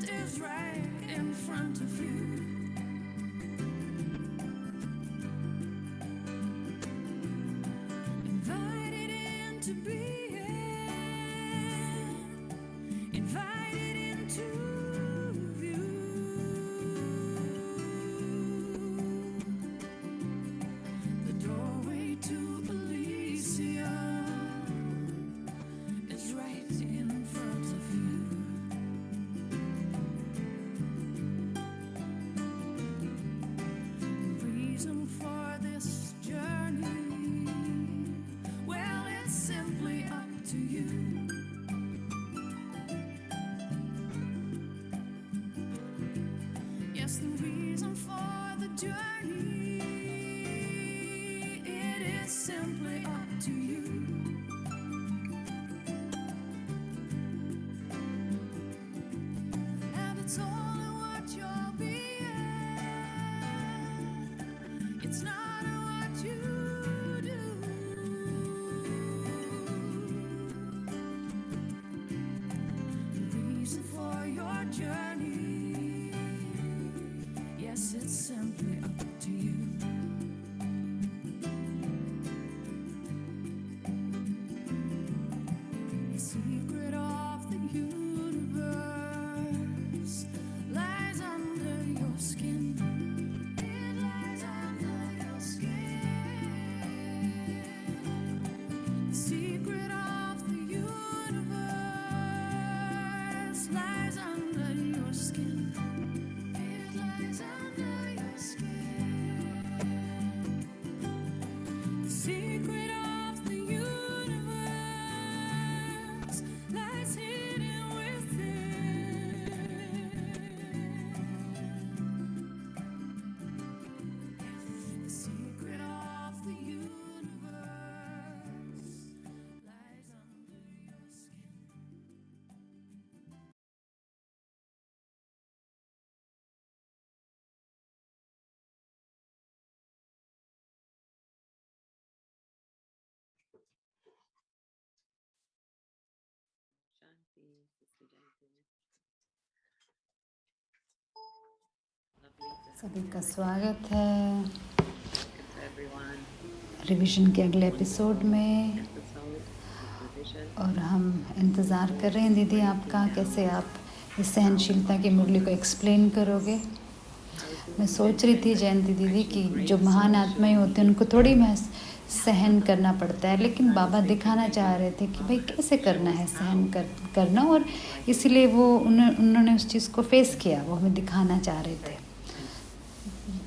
is right in front of you. Invited into being, invited into view. The doorway to Elysium is right in front of you. The reason for this journey, well, it's simply up to you. Yes, the reason for the journey, it is simply up to you. And it's only what you're being, it's not what you do. The reason for your journey, yes, it's simply up to you. The secret of the universe lies under your skin. It lies under your skin. The secret of the universe lies under your skin. It lies under your skin. The secret of the universe lies hidden within. The secret of the universe lies under your skin. Shanti, Sister Jantina. Lovely to have सभी you का with us. स्वागत है Welcome to everyone. Revision के अगले episode में। Episode of revision. और हम इंतज़ार कर रहे हैं दीदी आपका, कैसे आप इस सहनशीलता की मुरली को एक्सप्लेन करोगे। मैं सोच रही थी जयंती दीदी कि जो महान आत्माएं होती हैं उनको थोड़ी सहन करना पड़ता है, लेकिन बाबा दिखाना चाह रहे थे कि भाई कैसे करना है सहन करना, और इसीलिए वो उन्होंने उस चीज़ को फेस किया, वो हमें दिखाना चाह रहे थे।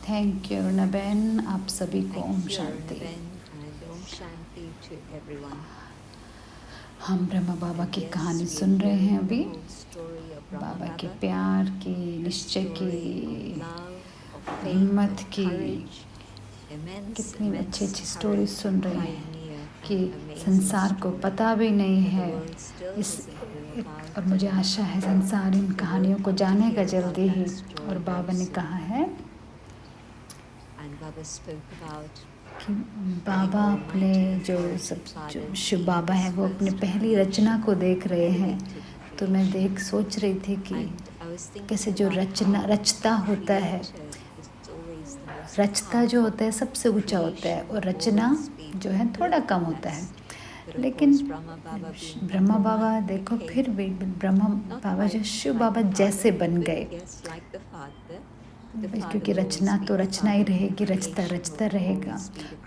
थैंक यू रुना बहन, आप सभी को ओम शांति। हम ब्रह्मा बाबा की कहानी सुन रहे हैं अभी, बाबा के प्यार की, निश्चय की, हिम्मत की, कितनी अच्छी अच्छी स्टोरी सुन रहे हैं कि संसार को पता भी नहीं है और मुझे आशा है संसार इन कहानियों को जानेगा जल्दी ही। और बाबा ने कहा है कि बाबा अपने जो शिव बाबा है वो अपने पहली रचना को देख रहे हैं। तो मैं सोच रही थी कि कैसे जो रचता होता है, रचता जो होता है सबसे ऊंचा होता है और रचना जो है थोड़ा कम होता है। लेकिन ब्रह्मा बाबा देखो फिर भी ब्रह्मा बाबा जो शिव बाबा जैसे बन गए, क्योंकि रचना तो रचना ही रहेगी, रचता रहेगा।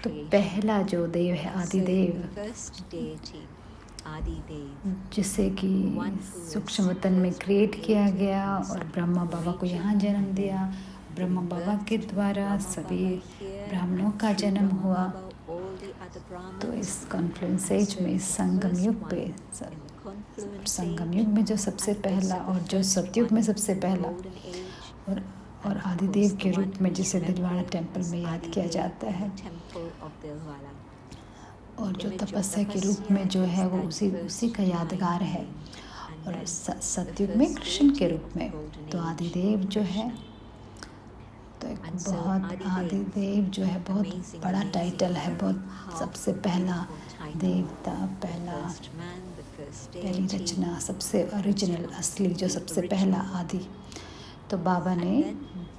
तो पहला जो देव है आदिदेव, जिसे कि सूक्ष्म वतन में क्रिएट किया गया और ब्रह्मा बाबा को यहाँ जन्म दिया। ब्रह्मा बाबा के द्वारा सभी ब्राह्मणों का जन्म हुआ। तो इस कॉन्फ्लुएंस एज में, इस संगम युग पे, संगम युग में जो सबसे पहला और जो सतयुग में सबसे पहला और आदिदेव के रूप में जिसे दिलवाड़ा टेम्पल में याद किया जाता है, और जो तपस्या के रूप में जो है वो उसी का यादगार है। और सतयुग में कृष्ण के रूप में। तो आदिदेव जो है तो एक बहुत आदिदेव जो है बहुत बड़ा टाइटल है, बहुत सबसे पहला देवता, पहली रचना, सबसे ओरिजिनल, असली, जो सबसे पहला आदि। तो बाबा ने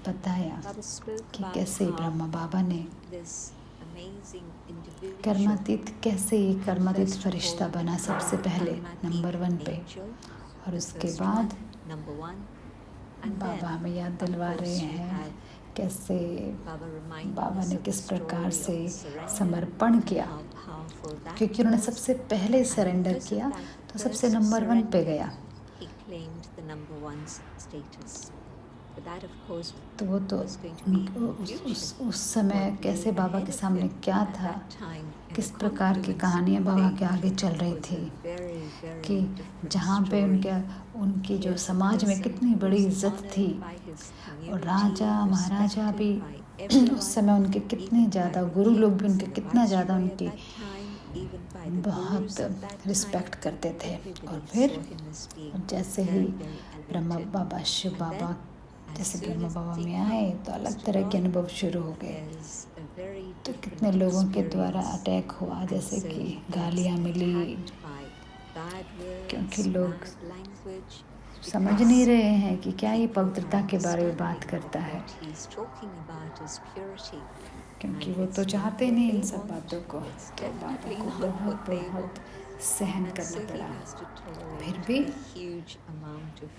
बताया कि कैसे ब्रह्मा बाबा ने कर्मातीत, कैसे ये कर्मातीत फरिश्ता बना सबसे पहले नंबर 1 पे, और उसके बाद बाबा हमें याद दिलवा रहे हैं कैसे बाबा ने किस प्रकार से समर्पण किया, क्योंकि उन्होंने सबसे पहले सरेंडर किया तो सबसे नंबर 1 पे गया। तो वो तो उस समय कैसे बाबा के सामने क्या था, किस प्रकार की कहानियाँ बाबा के आगे चल रही थी, कि जहाँ पे उनकी जो समाज में कितनी बड़ी इज्जत थी, और राजा महाराजा भी उस समय उनके कितने ज़्यादा, गुरु लोग भी उनके कितना ज़्यादा उनकी बहुत रिस्पेक्ट करते थे। और फिर जैसे ही ब्रह्मा बाबा, शिव बाबा जैसे ब्रह्मा बाबा में आए तो अलग तरह के अनुभव शुरू हो गए। तो कितने लोगों के द्वारा अटैक हुआ, जैसे कि गालियाँ मिली, क्योंकि लोग समझ नहीं रहे हैं कि क्या ये पवित्रता के बारे में बात करता है, क्योंकि वो तो चाहते नहीं इन सब बातों को। तो बाबा को बहुत बहुत सहन करना पड़ा। फिर भी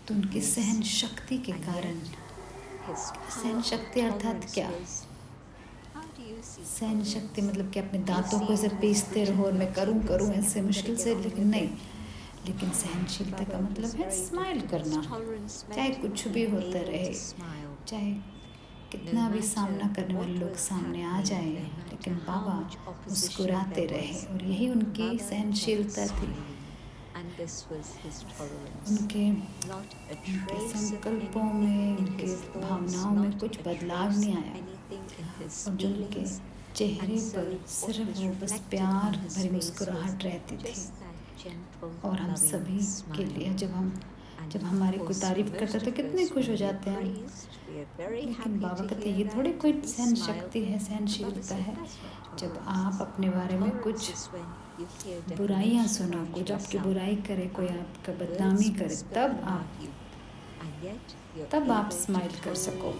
तो उनकी सहन शक्ति के कारण, सहन शक्ति अर्थात क्या, सहन शक्ति मतलब कि अपने दांतों को ऐसे पीसते रहो और मैं करूं ऐसे मुश्किल से, लेकिन नहीं, लेकिन सहनशीलता का मतलब है स्माइल करना, चाहे कुछ भी होता रहे, चाहे कितना भी सामना करने वाले लोग सामने आ जाए, लेकिन बाबा मुस्कुराते रहे। और यही उनकी सहनशीलता थी। उनके संकल्पों में, उनके भावनाओं में कुछ बदलाव नहीं आया, और जो उनके चेहरे पर सिर्फ वो बस प्यार भरी मुस्कुराहट रहती थी। और हम सभी के लिए जब हमारी कोई तारीफ करता है तो कितने खुश हो जाते हैं, लेकिन बाबा कहते हैं ये थोड़ी कोई सहन शक्ति है, सहनशीलता है। जब आप अपने बारे में कुछ बुराइयां सुनो, कुछ आपकी बुराई करे, कोई आपका बदनामी करे, तब आप स्माइल कर सको,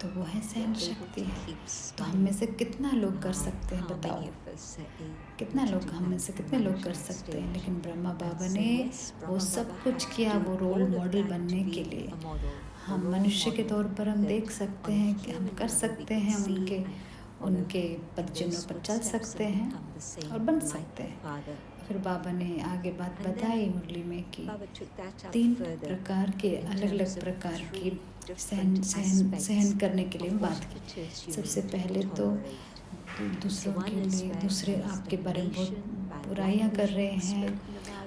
तो वो है सहन शक्ति है। तो हम में से कितना लोग कर सकते हैं, बताओ, कितना लोग हम में से कितने लोग कर सकते हैं। लेकिन ब्रह्मा बाबा ने वो सब कुछ किया, वो रोल मॉडल बनने के लिए। हम मनुष्य के तौर पर हम देख सकते हैं कि हम कर सकते हैं, उनके पदचिन्हों पर चल सकते हैं और बन सकते हैं। फिर बाबा ने आगे बात बताई मुरली में कि 3 प्रकार के अलग अलग प्रकार की सहन करने के लिए बात की। सबसे पहले तो दूसरों के लिए, दूसरे आपके बारे में बहुत बुराइयां कर रहे हैं,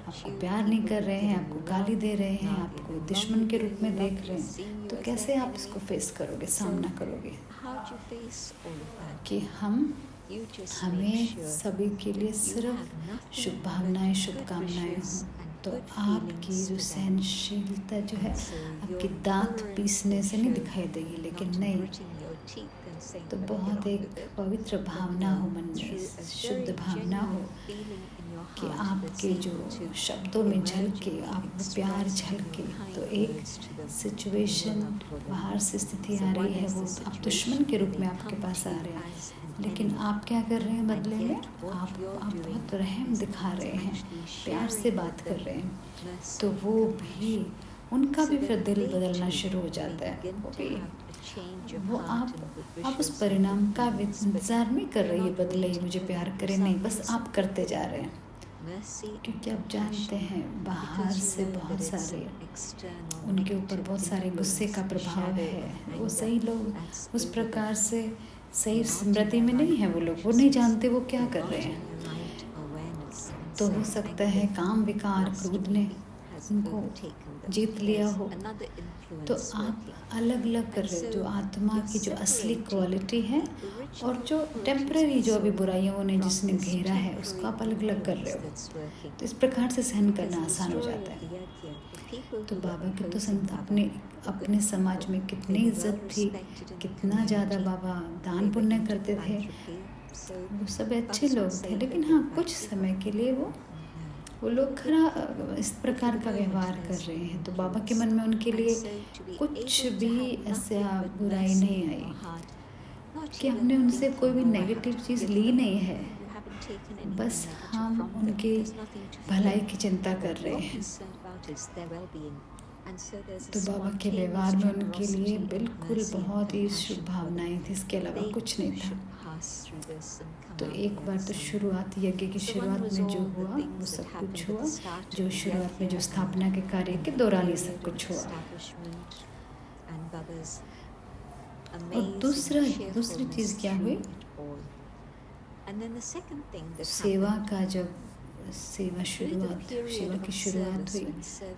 आपको प्यार नहीं कर रहे हैं, आपको गाली दे रहे हैं, आपको दुश्मन के रूप में देख रहे हैं, तो कैसे आप इसको फेस करोगे, सामना करोगे? कि हमें सभी के लिए सिर्फ शुभ भावनाएं, शुभकामनाएं हों। तो आपकी जो सहनशीलता जो है आपकी दांत पीसने से नहीं दिखाई देगी, लेकिन नहीं, तो बहुत एक पवित्र भावना हो, मन में शुद्ध भावना हो, कि आपके जो शब्दों में झलके, आप प्यार झलके। तो एक सिचुएशन, बाहर से स्थिति आ रही है, वो आप दुश्मन के रूप में आपके पास आ रहे हैं, लेकिन आप क्या कर रहे हैं बदले में? आप बहुत रहम दिखा रहे हैं, प्यार से बात कर रहे हैं, तो वो भी, उनका भी फिर दिल बदलना शुरू हो जाता है। वो आप उस परिणाम का इंतजार नहीं कर रही है, बदले ही मुझे प्यार करे, नहीं, बस आप करते जा रहे हैं, क्योंकि आप जानते हैं बाहर से बहुत सारे, उनके ऊपर बहुत सारे गुस्से का प्रभाव है। वो सही लोग उस प्रकार से सही स्मृति में नहीं है, वो लोग, वो नहीं जानते वो क्या कर रहे हैं। तो हो सकता है काम विकार, क्रोध ने उनको जीत लिया हो, तो आप अलग अलग कर रहे हो जो आत्मा की जो असली क्वालिटी है और जो टेम्पररी जो अभी बुराइयों ने जिसने घेरा है उसको आप अलग अलग कर रहे हो। तो इस प्रकार से सहन करना आसान हो जाता है। तो बाबा की तो संत अपने समाज में कितनी इज्जत थी, कितना ज़्यादा बाबा दान पुण्य करते थे, वो सब अच्छे लोग थे। लेकिन हाँ, कुछ समय के लिए वो लोग इस प्रकार का व्यवहार कर रहे हैं, तो बाबा के मन में उनके लिए कुछ भी ऐसा बुराई नहीं आई कि हमने उनसे कोई भी नेगेटिव चीज़ ली नहीं है, बस हम उनकी भलाई की चिंता कर रहे हैं। तो बाबा के व्यवहार में उनके लिए बिल्कुल बहुत ही शुभ भावनाएं थी, इसके अलावा कुछ नहीं था। तो एक बार तो शुरुआत, यज्ञ की शुरुआत में जो हुआ वो सब कुछ हुआ, जो शुरुआत में जो स्थापना के कार्य के दौरान ये सब कुछ हुआ। और दूसरी चीज़ क्या हुई, सेवा का जब सेवा की शुरुआत हुई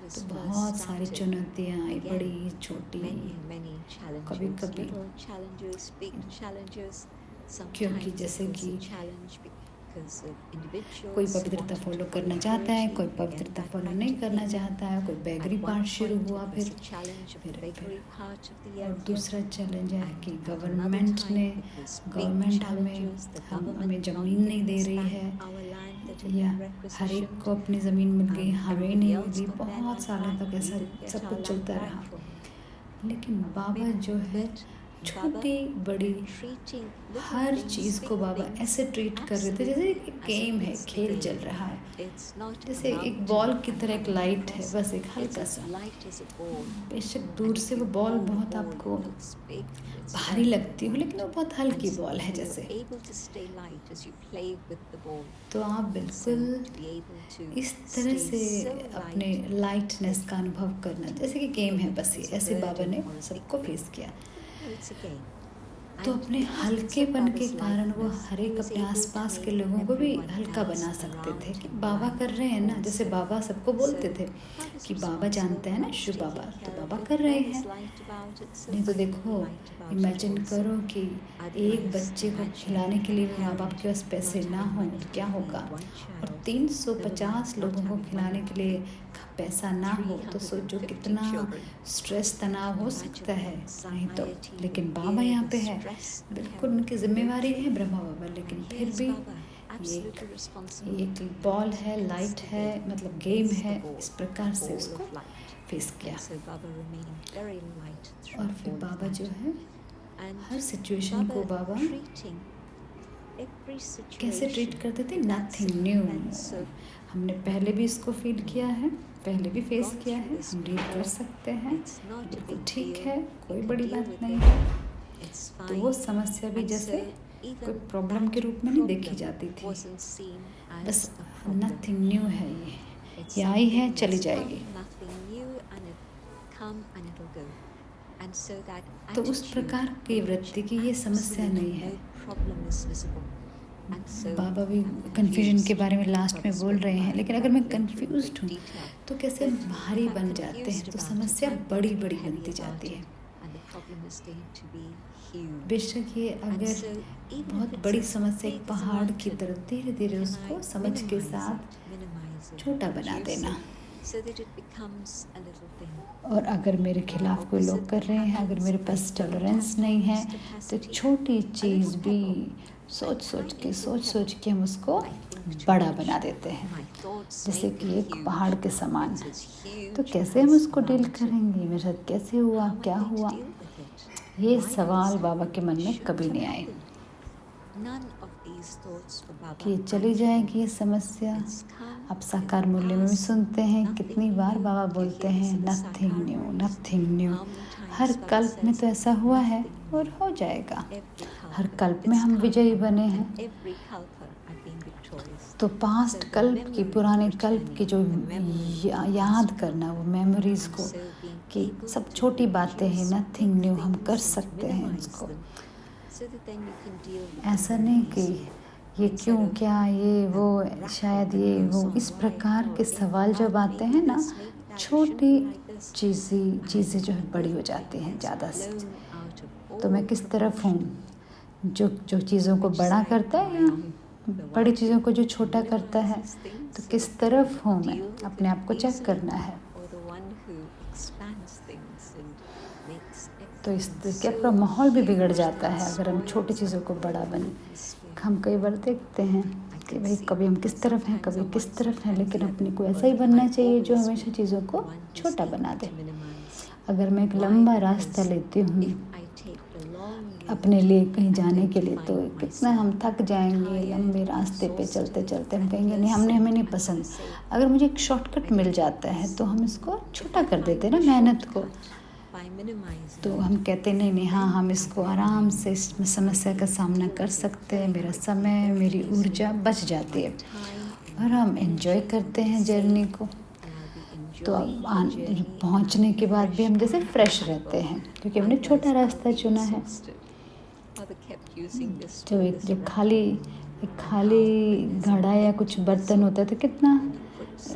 तो बहुत सारी चुनौतियाँ आई, बड़ी छोटी, कभी क्योंकि जैसे कि कोई पवित्रता फॉलो करना चाहता है, कोई पवित्रता फॉलो नहीं करना चाहता है, कोई बैगरी पार्ट शुरू हुआ, फिर और दूसरा चैलेंज है कि गवर्नमेंट हमें ज़मीन नहीं दे रही है, या हर एक को अपनी ज़मीन मिल गई, हमें नहीं मिली। बहुत सालों तक ऐसा सब कुछ चलता रहा। लेकिन बाबा जो है छोटी बड़ी हर चीज़ को बाबा ऐसे ट्रीट कर रहे थे जैसे एक गेम है, खेल चल रहा है, जैसे एक बॉल की तरह एक लाइट है, बस एक हल्का सा। बेशक दूर से वो बॉल बहुत आपको भारी लगती हो, लेकिन वो बहुत हल्की बॉल है जैसे। तो आप बिल्कुल इस तरह से अपने लाइटनेस का अनुभव करना, जैसे कि गेम है, बस ऐसे बाबा ने सबको फेस किया। तो अपने हल्केपन के कारण वो हर एक अपने आसपास के लोगों को भी हल्का बना सकते थे कि बाबा कर रहे हैं ना, जैसे बाबा सबको बोलते थे कि बाबा जानते हैं ना, शिव बाबा, तो बाबा कर रहे हैं। नहीं तो देखो, इमेजिन करो कि एक बच्चे को खिलाने के लिए माँ बाप के पास पैसे ना हो तो क्या होगा, और 350 लोगों को खिलाने के लिए पैसा ना हो तो सोचो कितना स्ट्रेस तनाव हो सकता है। नहीं तो लेकिन बाबा यहाँ पे है, बिल्कुल उनकी जिम्मेवारी है ब्रह्मा बाबा, लेकिन फिर भी ये एक बॉल है, लाइट है, मतलब गेम है, इस प्रकार से उसको फेस किया। और फिर बाबा जो है हर सिचुएशन को बाबा कैसे ट्रीट करते थे, नथिंग न्यू। हमने पहले भी इसको फील किया है, पहले भी फेस किया है, हम डील कर सकते हैं, बिल्कुल ठीक है, कोई बड़ी बात नहीं है। तो वो समस्या भी जैसे कोई प्रॉब्लम के रूप में नहीं देखी जाती थी, बस नथिंग न्यू है, ये आई है, चली जाएगी। तो उस प्रकार की वृत्ति की ये समस्या नहीं है। बाबा भी कन्फ्यूजन के बारे में लास्ट में बोल रहे हैं, लेकिन अगर मैं कन्फ्यूज्ड हूँ तो कैसे भारी बन जाते हैं, तो समस्या बड़ी बड़ी बनती जाती है। बेशक ये अगर बहुत बड़ी समस्या एक पहाड़ की तरह धीरे धीरे उसको समझ के साथ छोटा बना देना। और अगर मेरे खिलाफ कोई लोग कर रहे हैं, अगर मेरे पास टॉलरेंस नहीं है, तो छोटी चीज़ भी सोच सोच के हम उसको बड़ा बना देते हैं, जैसे कि एक पहाड़ के समान। तो कैसे हम उसको डील करेंगे, मेरे साथ कैसे हुआ, क्या हुआ, ये सवाल बाबा के मन में कभी नहीं आए कि चली जाएगी ये समस्या। आप साकार मूल्य में भी सुनते हैं, कितनी बार बाबा बोलते हैं नथिंग न्यू, नथिंग न्यू। हर कल्प में तो ऐसा हुआ है और हो जाएगा, हर कल्प में हम विजयी बने हैं। तो पास्ट कल्प की, पुराने कल्प की जो याद करना, वो मेमोरीज को, कि सब छोटी बातें हैं, नथिंग न्यू, हम कर सकते हैं उसको। ऐसा नहीं कि ये क्यों, क्या, ये वो, शायद ये वो, इस प्रकार के सवाल जब आते हैं ना, छोटी चीज़ें जो है बड़ी हो जाती हैं ज़्यादा से। तो मैं किस तरफ हूँ, जो चीज़ों को बड़ा करता है या बड़ी चीज़ों को जो छोटा करता है, तो किस तरफ हूँ मैं, अपने आप को चेक करना है। तो इस तरीके पूरा माहौल भी बिगड़ जाता है अगर हम छोटी चीज़ों को बड़ा बने। हम कई बार देखते हैं कि भाई कभी हम किस तरफ हैं, कभी किस तरफ हैं, लेकिन अपने को ऐसा ही बनना चाहिए जो हमेशा चीज़ों को छोटा बना दे। अगर मैं एक लंबा रास्ता लेती हूँ अपने लिए कहीं जाने के लिए, तो कितना हम थक जाएंगे लंबे रास्ते पे चलते चलते। हम कहेंगे नहीं, हमें नहीं पसंद। अगर मुझे एक शॉर्टकट मिल जाता है तो हम इसको छोटा कर देते हैं ना, मेहनत को। तो हम कहते नहीं, हाँ हम इसको आराम से इस समस्या का सामना कर सकते हैं, मेरा समय मेरी ऊर्जा बच जाती है और हम एंजॉय करते हैं जर्नी को। तो पहुंचने के बाद भी हम जैसे फ्रेश रहते हैं क्योंकि हमने छोटा रास्ता चुना है। जो खाली घड़ा या कुछ बर्तन होता है तो कितना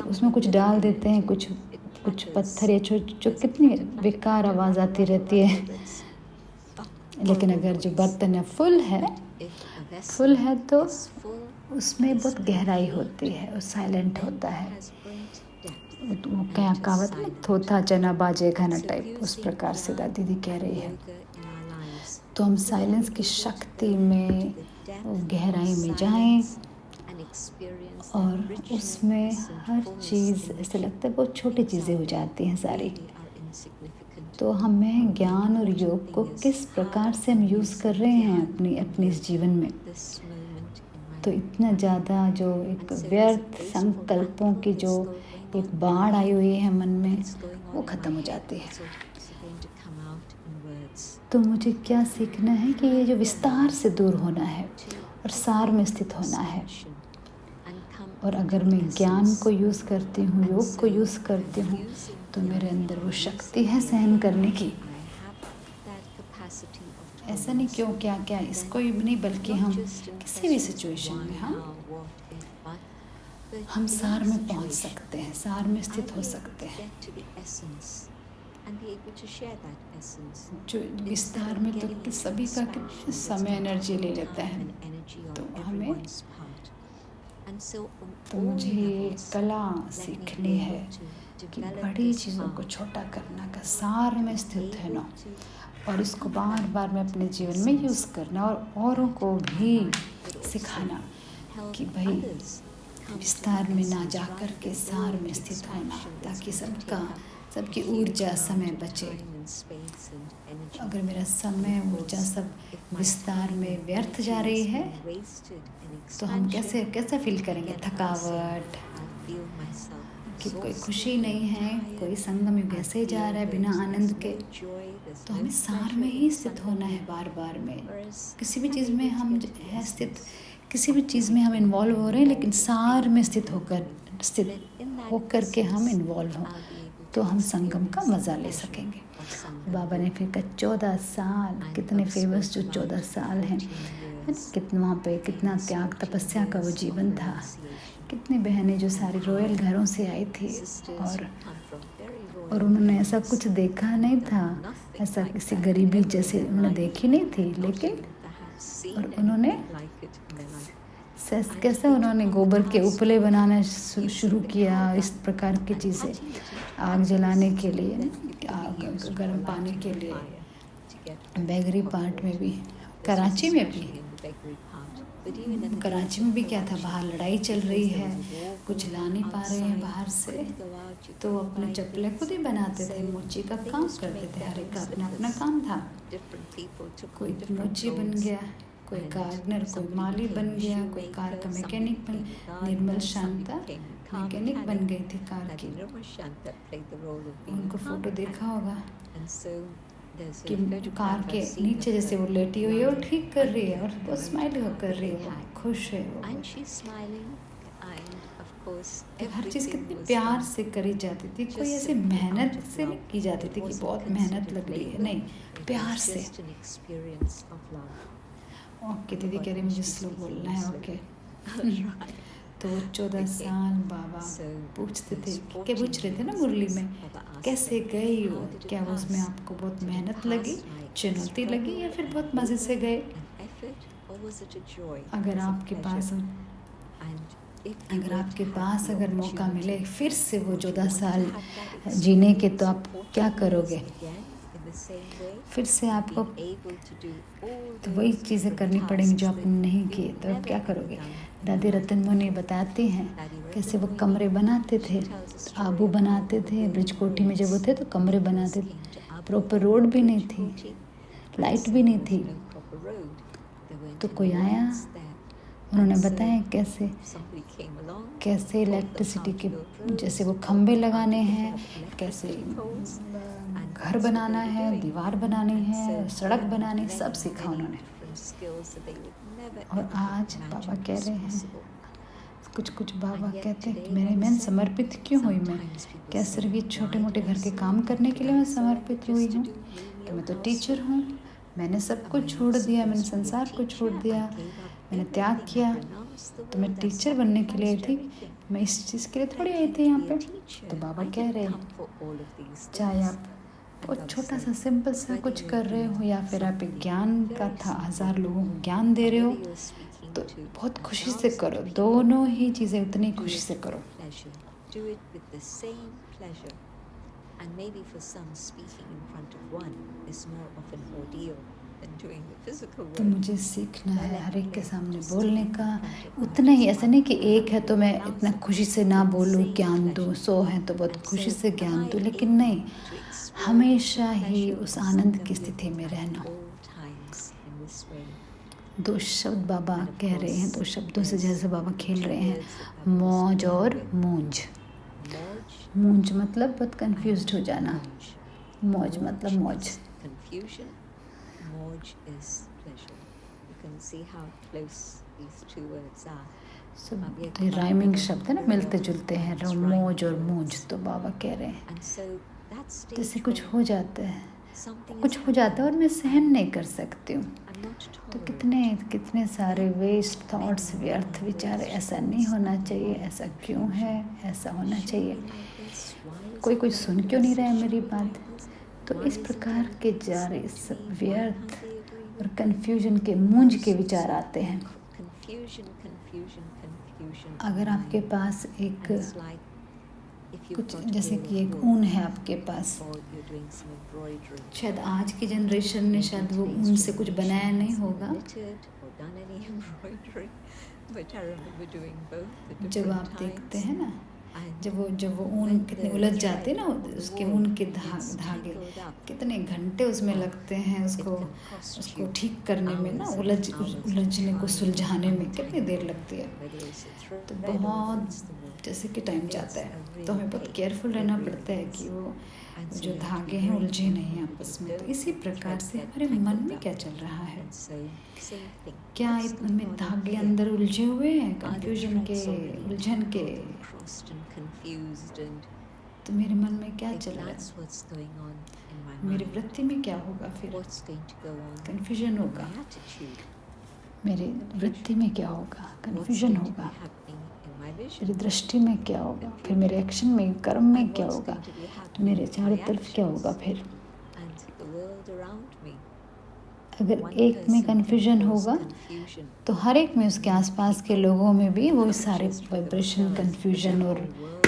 उसमें कुछ डाल देते हैं, कुछ पत्थर या जो कितनी बेकार आवाज़ आती रहती है। लेकिन अगर जो बर्तन है फुल है तो उसमें बहुत गहराई होती है और साइलेंट होता है। वो क्या कहावत में, थोथा चना बाजे घना टाइप, उस प्रकार से दादी दीदी कह रही है। तो हम साइलेंस की शक्ति में, गहराई में जाएं और उसमें हर चीज़ ऐसे लगता है बहुत छोटी चीज़ें हो जाती हैं सारी। तो हमें ज्ञान और योग को किस प्रकार से हम यूज़ कर रहे हैं अपनी इस जीवन में, तो इतना ज़्यादा जो एक व्यर्थ संकल्पों की जो एक बाढ़ आई हुई है मन में, वो ख़त्म हो जाती है। तो मुझे क्या सीखना है कि ये जो विस्तार से दूर होना है और सार में स्थित होना है। और अगर मैं ज्ञान को यूज़ करती हूँ, योग को यूज़ करती हूँ, तो मेरे अंदर वो शक्ति है सहन करने की। ऐसा नहीं क्यों क्या इसको ही नहीं, बल्कि हम किसी भी सिचुएशन में हम सार में पहुँच सकते हैं, सार में स्थित हो सकते हैं। जो विस्तार में तो सभी का समय एनर्जी ले लेता है, तो हमें तो मुझे ये कला सीखनी है कि बड़ी चीज़ों को छोटा करना का, सार में स्थित है ना, और इसको बार बार मैं अपने जीवन में यूज़ करना और औरों को भी सिखाना कि भाई विस्तार में ना जा कर के सार में स्थित होना, ताकि सबकी ऊर्जा समय बचे। अगर मेरा समय ऊर्जा सब विस्तार में व्यर्थ जा रही है, तो हम कैसे फील करेंगे? थकावट, कि कोई खुशी नहीं है, कोई संगम युग ऐसे ही जा रहा है बिना आनंद के। तो हमें सार में ही स्थित होना है बार बार में। किसी भी चीज़ में हम है स्थित, किसी भी चीज़ में हम इन्वॉल्व हो रहे हैं, लेकिन सार में स्थित होकर के हम इन्वॉल्व हों, तो हम संगम का मज़ा ले सकेंगे। बाबा ने फिर कहा 14 साल, कितने फेमस जो 14 साल हैं, कितना वहाँ पे कितना त्याग तपस्या का वो जीवन था। कितनी बहनें जो सारी रॉयल घरों से आई थी और उन्होंने ऐसा कुछ देखा नहीं था, ऐसा किसी गरीबी जैसे उन्होंने देखी नहीं थी, लेकिन और उन्होंने कैसे उन्होंने गोबर के उपले बनाना शुरू किया, इस प्रकार की चीज़ें, आग जलाने के लिए, गर्म पानी के लिए। बेगरी पार्ट में भी, कराची में भी क्या था, बाहर लड़ाई चल रही है, कुछ ला नहीं पा रहे हैं बाहर से, तो अपने चप्पलें खुद ही बनाते थे, मोची का काम करते थे, हर एक का अपना अपना काम था। कोई मोची बन गया, कोई गार्डनर, कोई माली बन गया, कोई कार का मैकेनिक बन, निर्मल शांता मैकेनिक बन गई थी कार की। उनको फोटो देखा होगा कि कार के नीचे जैसे वो लेटी हुई है, वो ठीक कर रही है और वो स्माइल कर रही है, वो खुश है। तो हर चीज़ कितनी प्यार से करी जाती थी, कोई ऐसे मेहनत से नहीं की जाती थी कि बहुत मेहनत लग रही है, नहीं, प्यार से। ओके दीदी कह रही मुझे स्लो बोलना है, ओके। तो 14 साल बाबा पूछते थे, क्या पूछ रहे थे ना मुरली में, कैसे गई हो, क्या वो उसमें आपको बहुत मेहनत लगी, चुनौती लगी, या फिर बहुत मज़े से गए? अगर आपके पास अगर मौका मिले फिर से वो 14 साल जीने के, तो आप क्या करोगे? फिर से आपको तो वही चीज़ें करनी पड़ेंगी जो आपने नहीं की, तो आप क्या करोगे? दादी रतन मुनि बताती हैं कैसे वो कमरे बनाते थे, आबू बनाते थे, ब्रिजकोठी में जब वो थे तो कमरे बनाते थे, प्रॉपर रोड भी नहीं थी, लाइट भी नहीं थी, तो कोई आया, उन्होंने बताया कैसे इलेक्ट्रिसिटी के जैसे वो खंभे लगाने हैं, कैसे घर बनाना है, दीवार बनानी है, सड़क बनानी, सब सीखा उन्होंने। और आज बाबा कह रहे हैं, कुछ बाबा कहते हैं कि मैं समर्पित क्यों हुई, मैं क्या सिर्फ ये छोटे मोटे घर के काम करने के लिए मैं समर्पित हुई हूँ? कि मैं तो टीचर हूँ, मैंने सब कुछ छोड़ दिया, मैंने संसार को छोड़ दिया, मैंने त्याग किया, तो मैं टीचर बनने के लिए आई थी, मैं इस चीज़ के लिए थोड़ी आई थी यहाँ पे। तो बाबा कह रहे हैं, चाहे आप बहुत छोटा सा सिंपल सा कुछ कर रहे हो, या फिर आप एक ज्ञान का था 1000 लोगों को ज्ञान दे रहे हो, तो बहुत खुशी से करो, दोनों ही चीज़ें उतनी खुशी से करो। तो मुझे सीखना है हर एक के सामने बोलने का, उतना ही, ऐसा नहीं कि एक है तो मैं इतना खुशी से ना बोलूँ, ज्ञान दूँ, 100 हैं तो बहुत खुशी से ज्ञान दूँ, लेकिन नहीं, हमेशा ही उस आनंद की स्थिति में रहना। 2 शब्द बाबा कह रहे हैं, 2 शब्दों से जैसे बाबा खेल रहे हैं, मौज और मूंज। मूंज मतलब बहुत कंफ्यूज्ड हो जाना, मौज मतलब मौज। सब तो राइमिंग शब्द है ना, मिलते जुलते हैं, मौज और मूंज। तो बाबा कह रहे हैं जैसे कुछ हो जाता है और मैं सहन नहीं कर सकती हूँ, तो कितने सारे वेस्ट थॉट्स, व्यर्थ विचार, ऐसा नहीं होना चाहिए, ऐसा क्यों है, ऐसा होना चाहिए, कोई सुन क्यों नहीं रहा है मेरी बात। तो इस प्रकार के जा रहे सब व्यर्थ और कन्फ्यूजन के, मूंज के विचार आते हैं। अगर आपके पास एक कुछ, जैसे कि एक ऊन है आपके पास, शायद आज की जनरेशन ने शायद वो ऊन से कुछ बनाया नहीं होगा, जब आप देखते हैं ना, जब वो ऊन कितने उलझ जाते हैं ना, उसके ऊन के धागे कितने घंटे उसमें लगते हैं, उसको ठीक करने में ना, उलझने को सुलझाने में कितनी देर लगती है, तो बहुत जैसे कि टाइम जाता है, तो हमें बहुत केयरफुल रहना पड़ता है कि वो जो धागे हैं उलझे नहीं आपस में। तो इसी प्रकार से हमारे मन में क्या चल रहा है, क्या इतने धागे अंदर उलझे हुए हैं, कंफ्यूजन के, उलझन के, तो मेरे मन में क्या चल रहा है, मेरी वृत्ति में क्या होगा, फिर कंफ्यूजन होगा, मेरी वृत्ति में क्या होगा, कंफ्यूजन होगा, मेरी दृष्टि में क्या होगा, फिर मेरे एक्शन में, कर्म में क्या होगा, मेरे चारों तरफ क्या होगा। फिर अगर एक में कंफ्यूजन होगा तो हर एक में, उसके आसपास के लोगों में भी वो सारे वाइब्रेशन, कंफ्यूजन और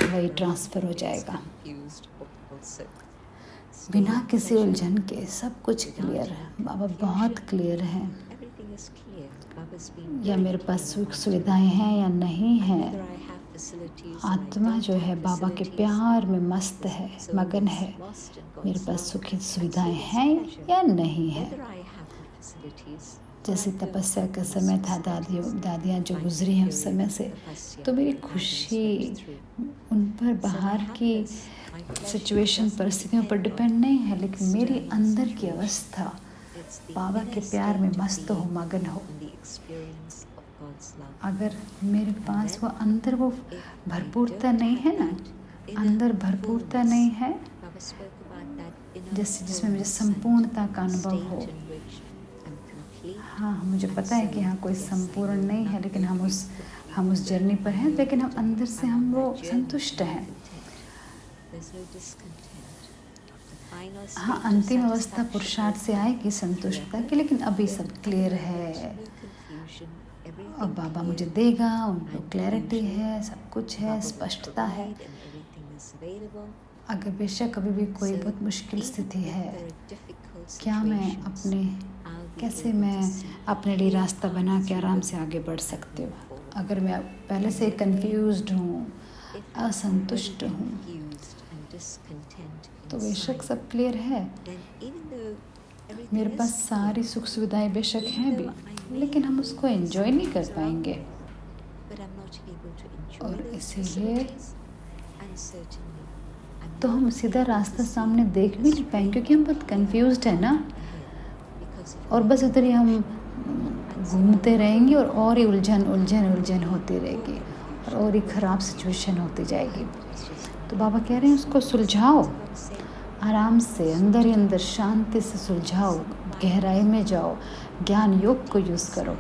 वही ट्रांसफ़र हो जाएगा। बिना किसी उलझन के सब कुछ क्लियर है, बाबा बहुत क्लियर हैं, या मेरे पास सुख सुविधाएं हैं या नहीं हैं, आत्मा जो है बाबा के प्यार में मस्त है, मगन है, मेरे पास सुखी सुविधाएं हैं या नहीं है। जैसे तपस्या का समय था, दादियाँ जो गुजरी हैं उस समय से, तो मेरी खुशी उन पर बाहर की सिचुएशन, परिस्थितियों पर डिपेंड नहीं है, लेकिन मेरी अंदर की अवस्था बाबा के प्यार में मस्त हो, मगन हो। अगर मेरे पास वो अंदर वो भरपूरता नहीं है ना, अंदर भरपूरता नहीं है, जिसमें मुझे संपूर्णता का अनुभव हो। हाँ, मुझे पता है कि हाँ कोई संपूर्ण नहीं है, लेकिन हम उस हम उस जर्नी पर हैं, लेकिन हम अंदर से हम वो संतुष्ट हैं। हाँ, अंतिम अवस्था पुरुषार्थ से आएगी संतुष्टता की, लेकिन अभी सब क्लियर है। और बाबा मुझे देगा, उनको क्लैरिटी है, सब कुछ है, स्पष्टता है। अगर बेशक अभी भी कोई बहुत मुश्किल स्थिति है, क्या मैं कैसे मैं अपने लिए रास्ता बना के आराम से आगे बढ़ सकती हूँ? अगर मैं पहले से कंफ्यूज्ड हूँ, असंतुष्ट हूँ, तो बेशक सब क्लियर है। मेरे पास सारी सुख सुविधाएं बेशक हैं भी, लेकिन हम उसको एंजॉय नहीं कर पाएंगे। और इसीलिए तो हम सीधा रास्ता सामने देख भी नहीं पाएंगे, क्योंकि हम बहुत कंफ्यूज्ड है ना। और बस उधर ही हम घूमते रहेंगे और ही उलझन होती रहेगी, और ही ख़राब सिचुएशन होती जाएगी। तो बाबा कह रहे हैं उसको सुलझाओ, आराम से अंदर ही अंदर शांति से सुलझाओ, गहराई में जाओ, ज्ञान योग को यूज़ करो,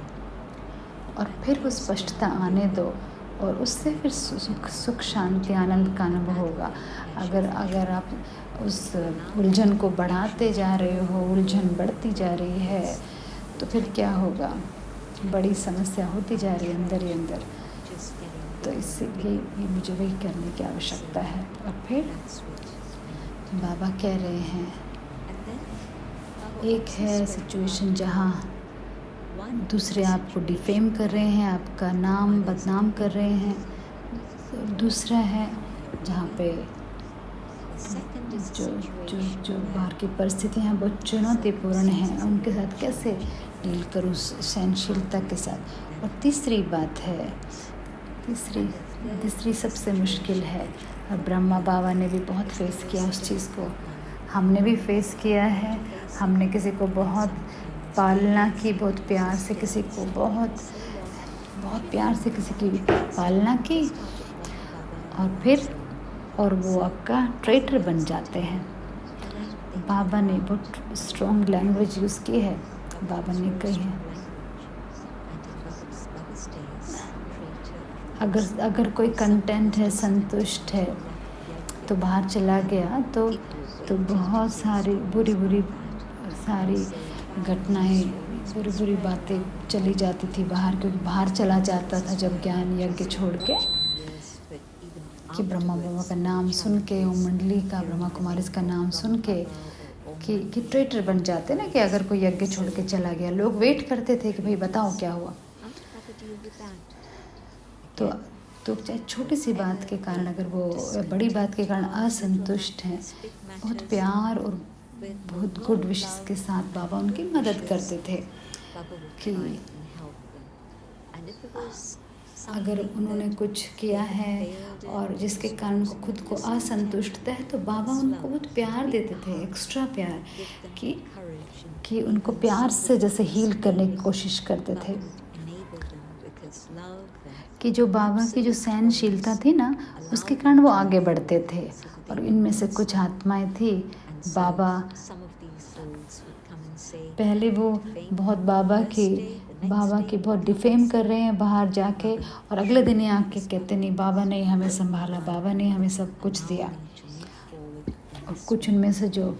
और फिर वो स्पष्टता आने दो, और उससे फिर सुख शांति आनंद का अनुभव होगा। अगर आप उस उलझन को बढ़ाते जा रहे हो, उलझन बढ़ती जा रही है, तो फिर क्या होगा? बड़ी समस्या होती जा रही है अंदर ही अंदर। तो इसीलिए ये मुझे वही करने की आवश्यकता है। और फिर बाबा कह रहे हैं, एक है सिचुएशन जहाँ दूसरे आपको डिफेम कर रहे हैं, आपका नाम बदनाम कर रहे हैं। दूसरा है जहाँ पे जो बाहर की परिस्थितियाँ बहुत चुनौतीपूर्ण हैं, उनके साथ कैसे डील करूँ सहनशीलता के साथ। और तीसरी बात है, तीसरी सबसे मुश्किल है, और ब्रह्मा बाबा ने भी बहुत फेस किया उस चीज़ को, हमने भी फेस किया है। हमने किसी को बहुत पालना की, बहुत प्यार से किसी को बहुत प्यार से किसी की पालना की, और वो आपका ट्रेटर बन जाते हैं। बाबा ने बहुत स्ट्रॉन्ग लैंग्वेज यूज़ की है। बाबा ने कही है, अगर कोई कंटेंट है, संतुष्ट है, तो बाहर चला गया तो बहुत सारी बुरी सारी घटनाएं, बुरी बातें चली जाती थी बाहर, क्योंकि बाहर चला जाता था जब ज्ञान यज्ञ छोड़ के, कि ब्रह्मा बाबा का नाम सुन के, ओम मंडली का, ब्रह्मा कुमारी का नाम सुन के, कि ट्रेटर बन जाते ना, कि अगर कोई यज्ञ छोड़ के चला गया, लोग वेट करते थे कि भाई बताओ क्या हुआ। तो चाहे छोटी सी बात के कारण, अगर वो बड़ी बात के कारण असंतुष्ट हैं, बहुत प्यार और बहुत गुड विशेस के साथ बाबा उनकी मदद करते थे, कि अगर उन्होंने कुछ किया है और जिसके कारण उनको खुद को असंतुष्ट है, तो बाबा उनको बहुत प्यार देते थे, एक्स्ट्रा प्यार, कि उनको प्यार से जैसे हील करने की कोशिश करते थे। कि जो बाबा की जो सहनशीलता थी ना, उसके कारण वो आगे बढ़ते थे। और इनमें से कुछ आत्माएं थी, बाबा पहले वो बहुत बाबा की बहुत डिफेम कर रहे हैं बाहर जाके, और अगले दिन ही आके कहते नहीं, बाबा ने हमें संभाला, बाबा ने हमें सब कुछ दिया। और कुछ उनमें से जो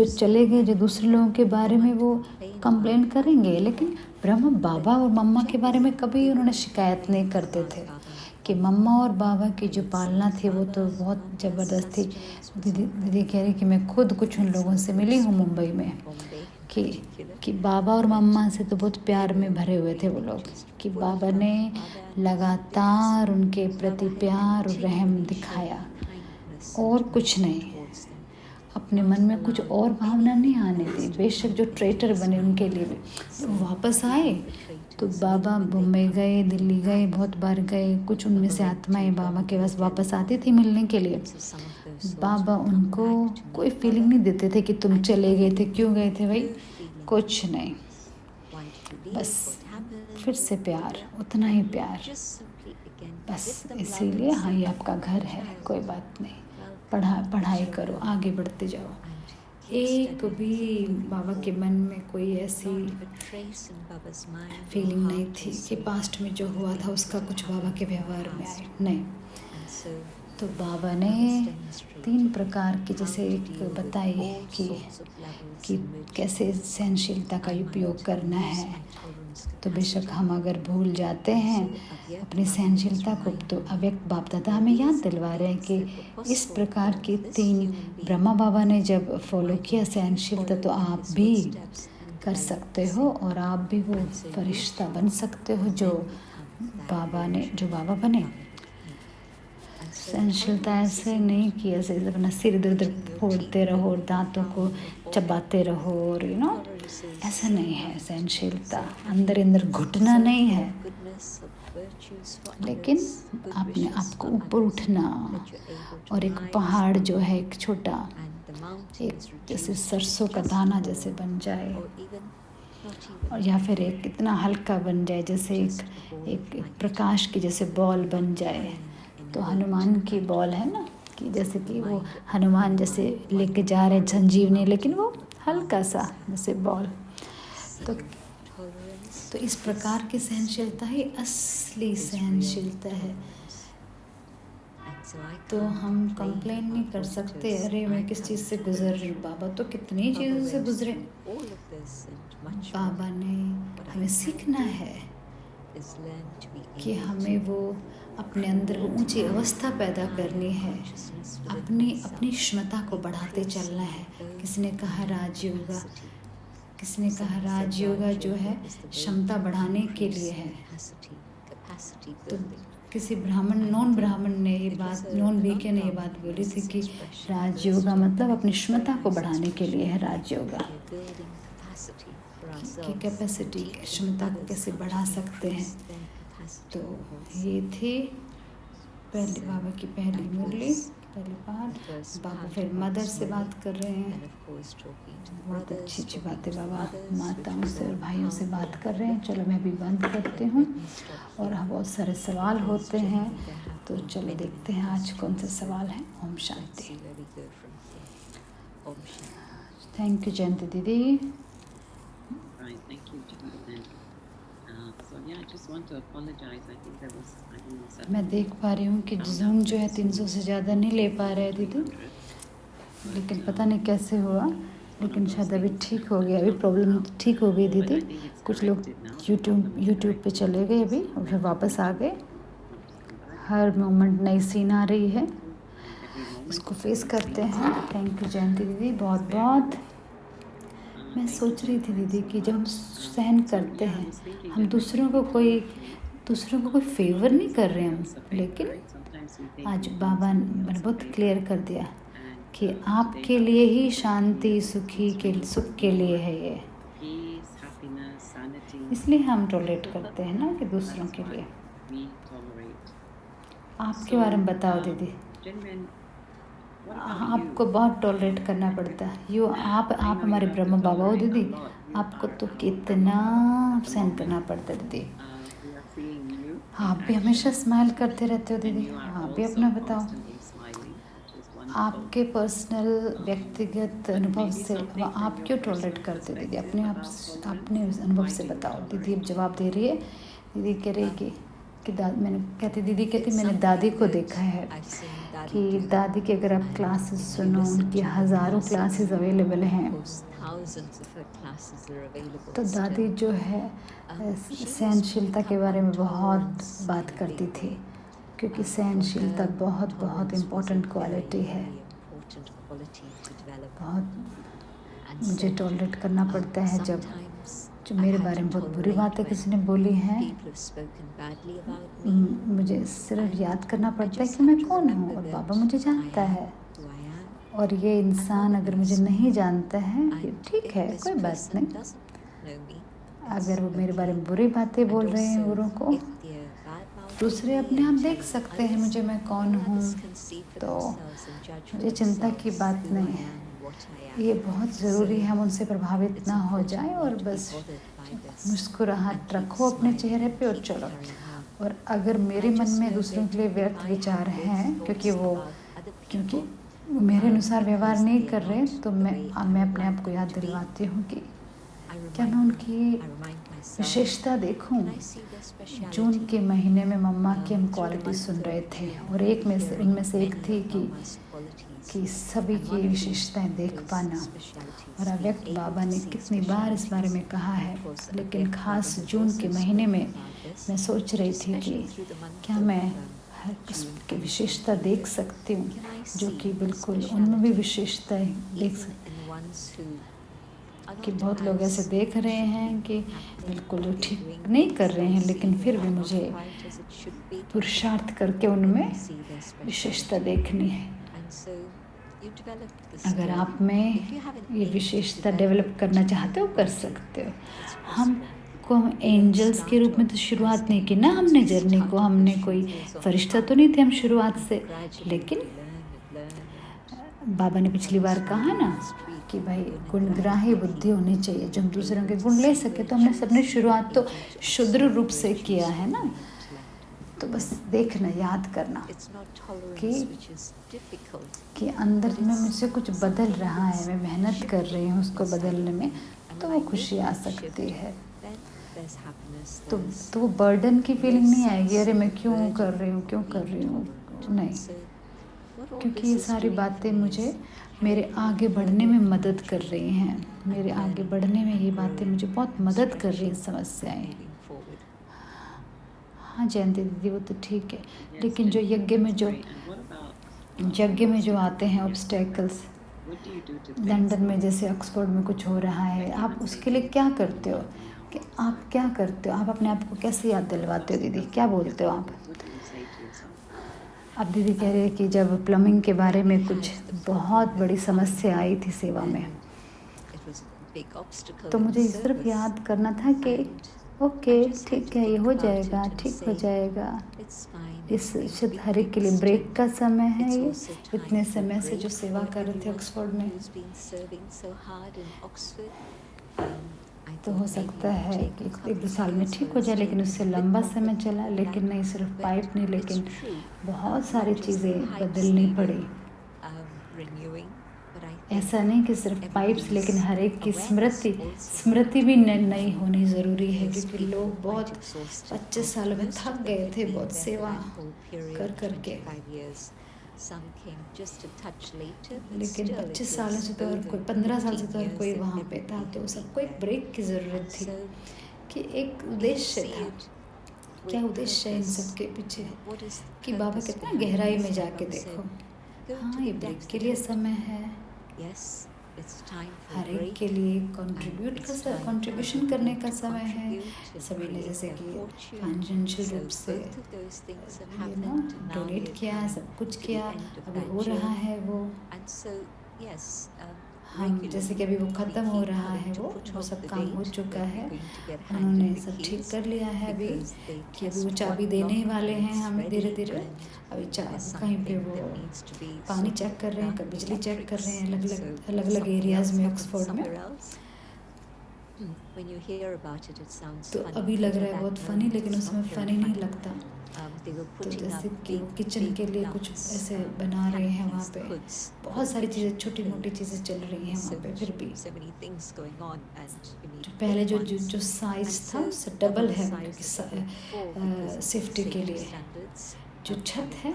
चले गए, जो दूसरे लोगों के बारे में वो कंप्लेन करेंगे, लेकिन ब्रह्मा बाबा और मम्मा के बारे में कभी उन्होंने शिकायत नहीं करते थे, कि मम्मा और बाबा की जो पालना थी वो तो बहुत ज़बरदस्त थी। दीदी कह रही कि मैं खुद कुछ उन लोगों से मिली हूँ मुंबई में, कि बाबा और मम्मा से तो बहुत प्यार में भरे हुए थे वो लोग, कि बाबा ने लगातार उनके प्रति प्यार और रहम दिखाया, और कुछ नहीं, अपने मन में कुछ और भावना नहीं आने दी। बेशक जो ट्रेटर बने उनके लिए भी वापस आए, तो बाबा मुंबई गए, दिल्ली गए, बहुत बार गए। कुछ उनमें से आत्माएं बाबा के पास वापस आती थी मिलने के लिए। बाबा उनको कोई फीलिंग नहीं देते थे कि तुम चले गए थे, क्यों गए थे भाई, कुछ नहीं, बस फिर से प्यार, उतना ही प्यार, बस। इसीलिए ये आपका घर है, कोई बात नहीं, पढ़ाई करो, आगे बढ़ते जाओ। एक भी बाबा के मन में कोई ऐसी फीलिंग नहीं थी कि पास्ट में जो हुआ था उसका कुछ बाबा के व्यवहार में आए, नहीं। तो बाबा ने 3 प्रकार की जैसे एक बताई कि कैसे सहनशीलता का उपयोग करना है। तो बेशक हम अगर भूल जाते हैं अपनी सहनशीलता को, तो अव्यक्त बाप दादा हमें याद दिलवा रहे हैं कि इस प्रकार की 3 ब्रह्मा बाबा ने जब फॉलो किया सहनशीलता, तो आप भी कर सकते हो और आप भी वो फरिश्ता बन सकते हो जो बाबा बने। सहनशीलता ऐसे नहीं कि ऐसे अपना सिर इधर उधर फोड़ते रहो और दांतों को चबाते रहो और ऐसा नहीं है। सहनशीलता अंदर घुटना नहीं है, लेकिन अपने आप को ऊपर उठना और एक पहाड़ जो है एक छोटा, एक जैसे सरसों का दाना जैसे बन जाए, और या फिर एक इतना हल्का बन जाए जैसे एक प्रकाश की जैसे बॉल बन जाए। तो हनुमान की बॉल है ना, कि जैसे कि वो हनुमान जैसे लेके जा रहे संजीवनी, लेकिन वो हल्का सा जैसे बॉल। तो इस प्रकार की सहनशीलता ही असली सहनशीलता है। तो हम कंप्लेन नहीं कर सकते, अरे मैं किस चीज़ से गुजर रही हूँ। बाबा तो कितनी चीज़ों से गुजरे। बाबा ने हमें सीखना है कि हमें वो अपने अंदर वो ऊंची अवस्था पैदा करनी है, अपनी क्षमता को बढ़ाते चलना है। किसी ने कहा राजयोगा जो है क्षमता बढ़ाने के लिए है। तो किसी नॉन ब्राह्मण ने ये बात, नॉन वीके ने ये बात बोली थी कि राजयोगा मतलब अपनी क्षमता को बढ़ाने के लिए है। राजयोगा की कैपेसिटी, क्षमता को कैसे बढ़ा सकते हैं। तो ये थी पहले बाबा की पहली मुरली, पहली बात। बाबा फिर मदर से बात कर रहे हैं, बहुत अच्छी बातें बाबा माताओं से और भाइयों से बात कर रहे हैं। चलो मैं भी बंद करती हूँ, और बहुत सारे सवाल होते हैं, तो चलो देखते हैं आज कौन से सवाल हैं। ओम शांति। थैंक यू जयंती दीदी। Right, thank you, Jonathan. So yeah, I just want to apologize. I think there was, I don't know, मैं देख पा रही हूँ कि जूम जो है 300 से ज़्यादा नहीं ले पा रहे दीदी, लेकिन पता नहीं कैसे हुआ, लेकिन शायद अभी ठीक हो गया। अभी प्रॉब्लम ठीक हो गई दीदी। कुछ लोग यूट्यूब पे चले गए अभी और फिर वापस आ गए। हर मोमेंट नई सीन आ रही है, इसको फेस करते हैं। थैंक यू जयंती दीदी, बहुत बहुत। मैं सोच रही थी दीदी कि जब हम सहन करते हैं, हम दूसरों को कोई फेवर नहीं कर रहे हम, लेकिन आज बाबा ने बहुत क्लियर कर दिया कि आपके लिए ही शांति, सुख के लिए है ये। इसलिए हम टॉलरेट करते हैं ना कि दूसरों के लिए। आपके बारे में बताओ दीदी। आपको बहुत टॉलरेट करना पड़ता है। आप हमारे ब्रह्म बाबा हो दीदी, आपको तो कितना सहन करना पड़ता है दीदी। आप भी हमेशा स्माइल करते रहते हो दीदी। आप भी अपना बताओ, आपके पर्सनल व्यक्तिगत अनुभव से आप क्यों टॉलरेट करते हो दीदी? अपने अनुभव से बताओ दीदी। अब जवाब दे रही है दीदी, कह रही कि दीदी कहती मैंने दादी को देखा है कि दादी के अगर आप क्लासेस सुनो, उनकी हज़ारों क्लासेस अवेलेबल हैं। तो दादी जो है सहनशीलता के बारे में बहुत बात करती थी, क्योंकि सहनशीलता बहुत बहुत इम्पोर्टेंट क्वालिटी है। बहुत मुझे टॉलरेट करना पड़ता है जब मेरे बारे में बहुत बुरी बातें किसी ने बोली हैं। मुझे सिर्फ याद करना पड़ता है कि मैं कौन हूँ, और बाबा मुझे जानता है। और ये इंसान अगर मुझे नहीं जानता है, ये ठीक है, कोई बात नहीं। अगर वो मेरे बारे में बुरी बातें बोल रहे हैं औरों को, दूसरे अपने आप देख सकते हैं मुझे मैं कौन हूँ, तो मुझे चिंता की बात नहीं है। ये बहुत ज़रूरी है हम उनसे प्रभावित ना हो जाए, और बस मुस्कुराहट रखो अपने चेहरे पे और चलो। और अगर मेरे मन में दूसरों के लिए व्यर्थ विचार हैं, क्योंकि मेरे अनुसार व्यवहार नहीं कर रहे तो मैं अपने आप को याद दिलवाती हूँ कि क्या मैं उनकी विशेषता देखूं। जून के महीने में मम्मा की हम क्वालिटी सुन रहे थे और उनमें से एक थी कि सभी की विशेषताएं देख पाना। और अव्यक्त बाबा ने कितनी बार इस बारे में कहा है, लेकिन खास जून के महीने में मैं सोच रही थी कि क्या मैं हर किस्म की विशेषता देख सकती हूँ, जो कि बिल्कुल उनमें भी विशेषताएं देख सकती। कि बहुत लोग ऐसे देख रहे हैं कि बिल्कुल ठीक नहीं कर रहे हैं, लेकिन फिर भी मुझे पुरुषार्थ करके उनमें विशेषता देखनी है। अगर आप में ये विशेषता डेवलप करना चाहते हो कर सकते हो। हम एंजल्स के रूप में तो शुरुआत नहीं की ना हमने जर्नी को, हमने कोई फरिश्ता तो नहीं थे हम शुरुआत से। लेकिन बाबा ने पिछली बार कहा ना कि भाई गुणग्राही बुद्धि होनी चाहिए, जो हम दूसरों के गुण ले सके। तो हमने सबने शुरुआत तो शुद्र रूप से किया है ना। तो बस देखना, याद करना कि अंदर में मुझसे कुछ बदल रहा है, मैं मेहनत कर रही हूँ उसको बदलने में, तो वो खुशी आ सकती है। तो वो बर्डन की फीलिंग नहीं आएगी, अरे मैं क्यों कर रही हूँ, नहीं। क्योंकि ये सारी बातें मुझे मेरे आगे बढ़ने में मदद कर रही हैं। मेरे आगे बढ़ने में ये बातें मुझे बहुत मदद कर रही हैं, समस्याएं। हाँ जयंती दीदी, वो तो ठीक है, लेकिन जो यज्ञ में जो आते हैं ऑब्स्टेकल्स, लंदन में जैसे ऑक्सफोर्ड में कुछ हो रहा है, आप उसके लिए क्या करते हो? कि आप क्या करते हो? आप अपने आप को कैसे याद दिलवाते हो दीदी? क्या बोलते हो आप? अब दीदी कह रहे हैं कि जब प्लम्बिंग के बारे में कुछ बहुत बड़ी समस्या आई थी सेवा में, तो मुझे सिर्फ याद करना था कि ओके ठीक है, ये हो जाएगा, ठीक हो जाएगा। इस शुद्ध हरि के लिए ब्रेक का समय है। ये इतने समय से जो सेवा कर रहे थे ऑक्सफोर्ड में, तो हो सकता है कि 1-2 साल में ठीक हो जाए, लेकिन उससे लंबा समय चला। लेकिन नहीं, सिर्फ पाइप नहीं, लेकिन बहुत सारी चीज़ें बदलनी पड़ी। ऐसा नहीं कि सिर्फ पाइप्स, लेकिन हर एक की स्मृति भी नई होनी ज़रूरी है, क्योंकि लोग बहुत 25 सालों में थक गए थे, बहुत सेवा कर करके। लेकिन 25 सालों से तो और कोई 15 साल से तो और कोई वहाँ पे था, तो सबको एक ब्रेक की ज़रूरत थी कि एक उद्देश्य था। क्या उद्देश्य है इन सब के पीछे? कि बाबा कहते हैं गहराई में जाके देखो। हाँ, ये ब्रेक के लिए समय है, हर एक के लिए कंट्रीब्यूशन करने का समय है। सभी ने जैसे कि फाइनेंशियल रूप से डोनेट किया, सब कुछ किया, अभी हो रहा है वो। हम जैसे कि अभी वो ख़त्म हो रहा है, वो सब काम हो चुका है, उन्होंने सब ठीक कर लिया है अभी, कि अभी वो चाबी देने ही वाले हैं हमें धीरे धीरे। अभी कहीं पे वो पानी चेक कर रहे हैं, कभी बिजली चेक कर रहे हैं, अलग अलग एरियाज़ में ऑक्सफोर्ड में। तो अभी लग रहा है बहुत फ़नी, लेकिन उसमें फ़नी नहीं लगता। तो जैसे कि वो किचन के लिए कुछ ऐसे बना रहे हैं वहाँ पे, बहुत सारी चीज़ें, छोटी मोटी चीज़ें चल रही हैं वहाँ पे। फिर भी जो पहले जो साइज था उससे डबल है सेफ्टी के लिए जो छत है।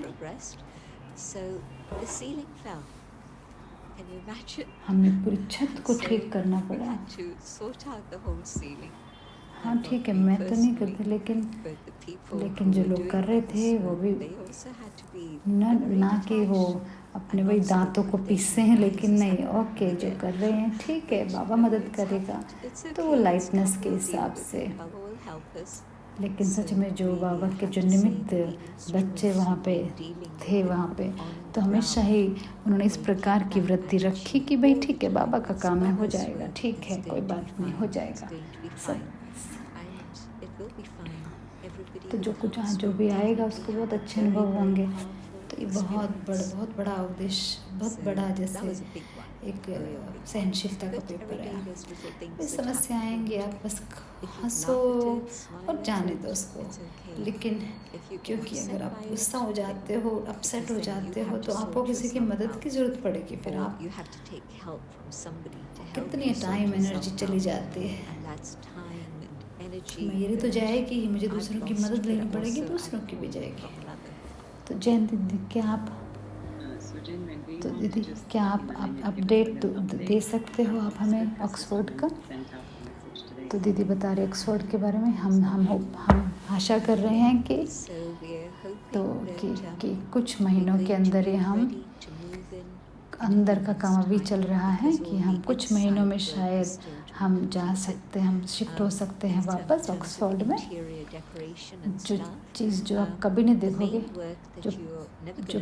हमने पूरी छत को ठीक करना पड़ा। हाँ ठीक है, मैं तो नहीं करती, लेकिन जो लोग कर रहे थे वो भी ना कि वो अपने वही दांतों को पीसते हैं, लेकिन नहीं, ओके जो कर रहे हैं ठीक है, बाबा मदद करेगा, तो वो लाइटनेस के हिसाब से। लेकिन सच में जो बाबा के जो निमित्त बच्चे वहाँ पे थे वहाँ पे, तो हमेशा ही उन्होंने इस प्रकार की वृत्ति रखी कि भाई ठीक है, बाबा का काम है, हो जाएगा, ठीक है, कोई बात नहीं, हो जाएगा सब। तो जो भी आएगा उसको बहुत अच्छे अनुभव होंगे। तो ये बहुत बड़ा उद्देश्य, बहुत बड़ा जैसे एक सहनशीलता का पेपर है। ये समस्या आएंगी, आप बस हंसो और जाने दो उसको। लेकिन क्योंकि अगर आप गुस्सा हो जाते हो, अपसेट हो जाते हो, तो आपको किसी की मदद की ज़रूरत पड़ेगी। फिर आप कितनी टाइम एनर्जी चली जाती है, मेरी तो जाएगी ही, मुझे दूसरों की मदद लेनी पड़ेगी, दूसरों की भी जाएगी। तो जयंती दीदी, क्या आप तो दीदी क्या आप अपडेट दे सकते हो आप हमें ऑक्सफोर्ड का? तो दीदी बता रहे ऑक्सफोर्ड के बारे में, हम आशा कर रहे हैं कि कुछ महीनों के अंदर ही हम अंदर का काम अभी चल रहा है कि हम कुछ महीनों में शायद हम जा सकते हैं, हम शिफ्ट हो सकते हैं वापस ऑक्सफोर्ड में। जो चीज़ जो आप कभी नहीं देखोगे, जो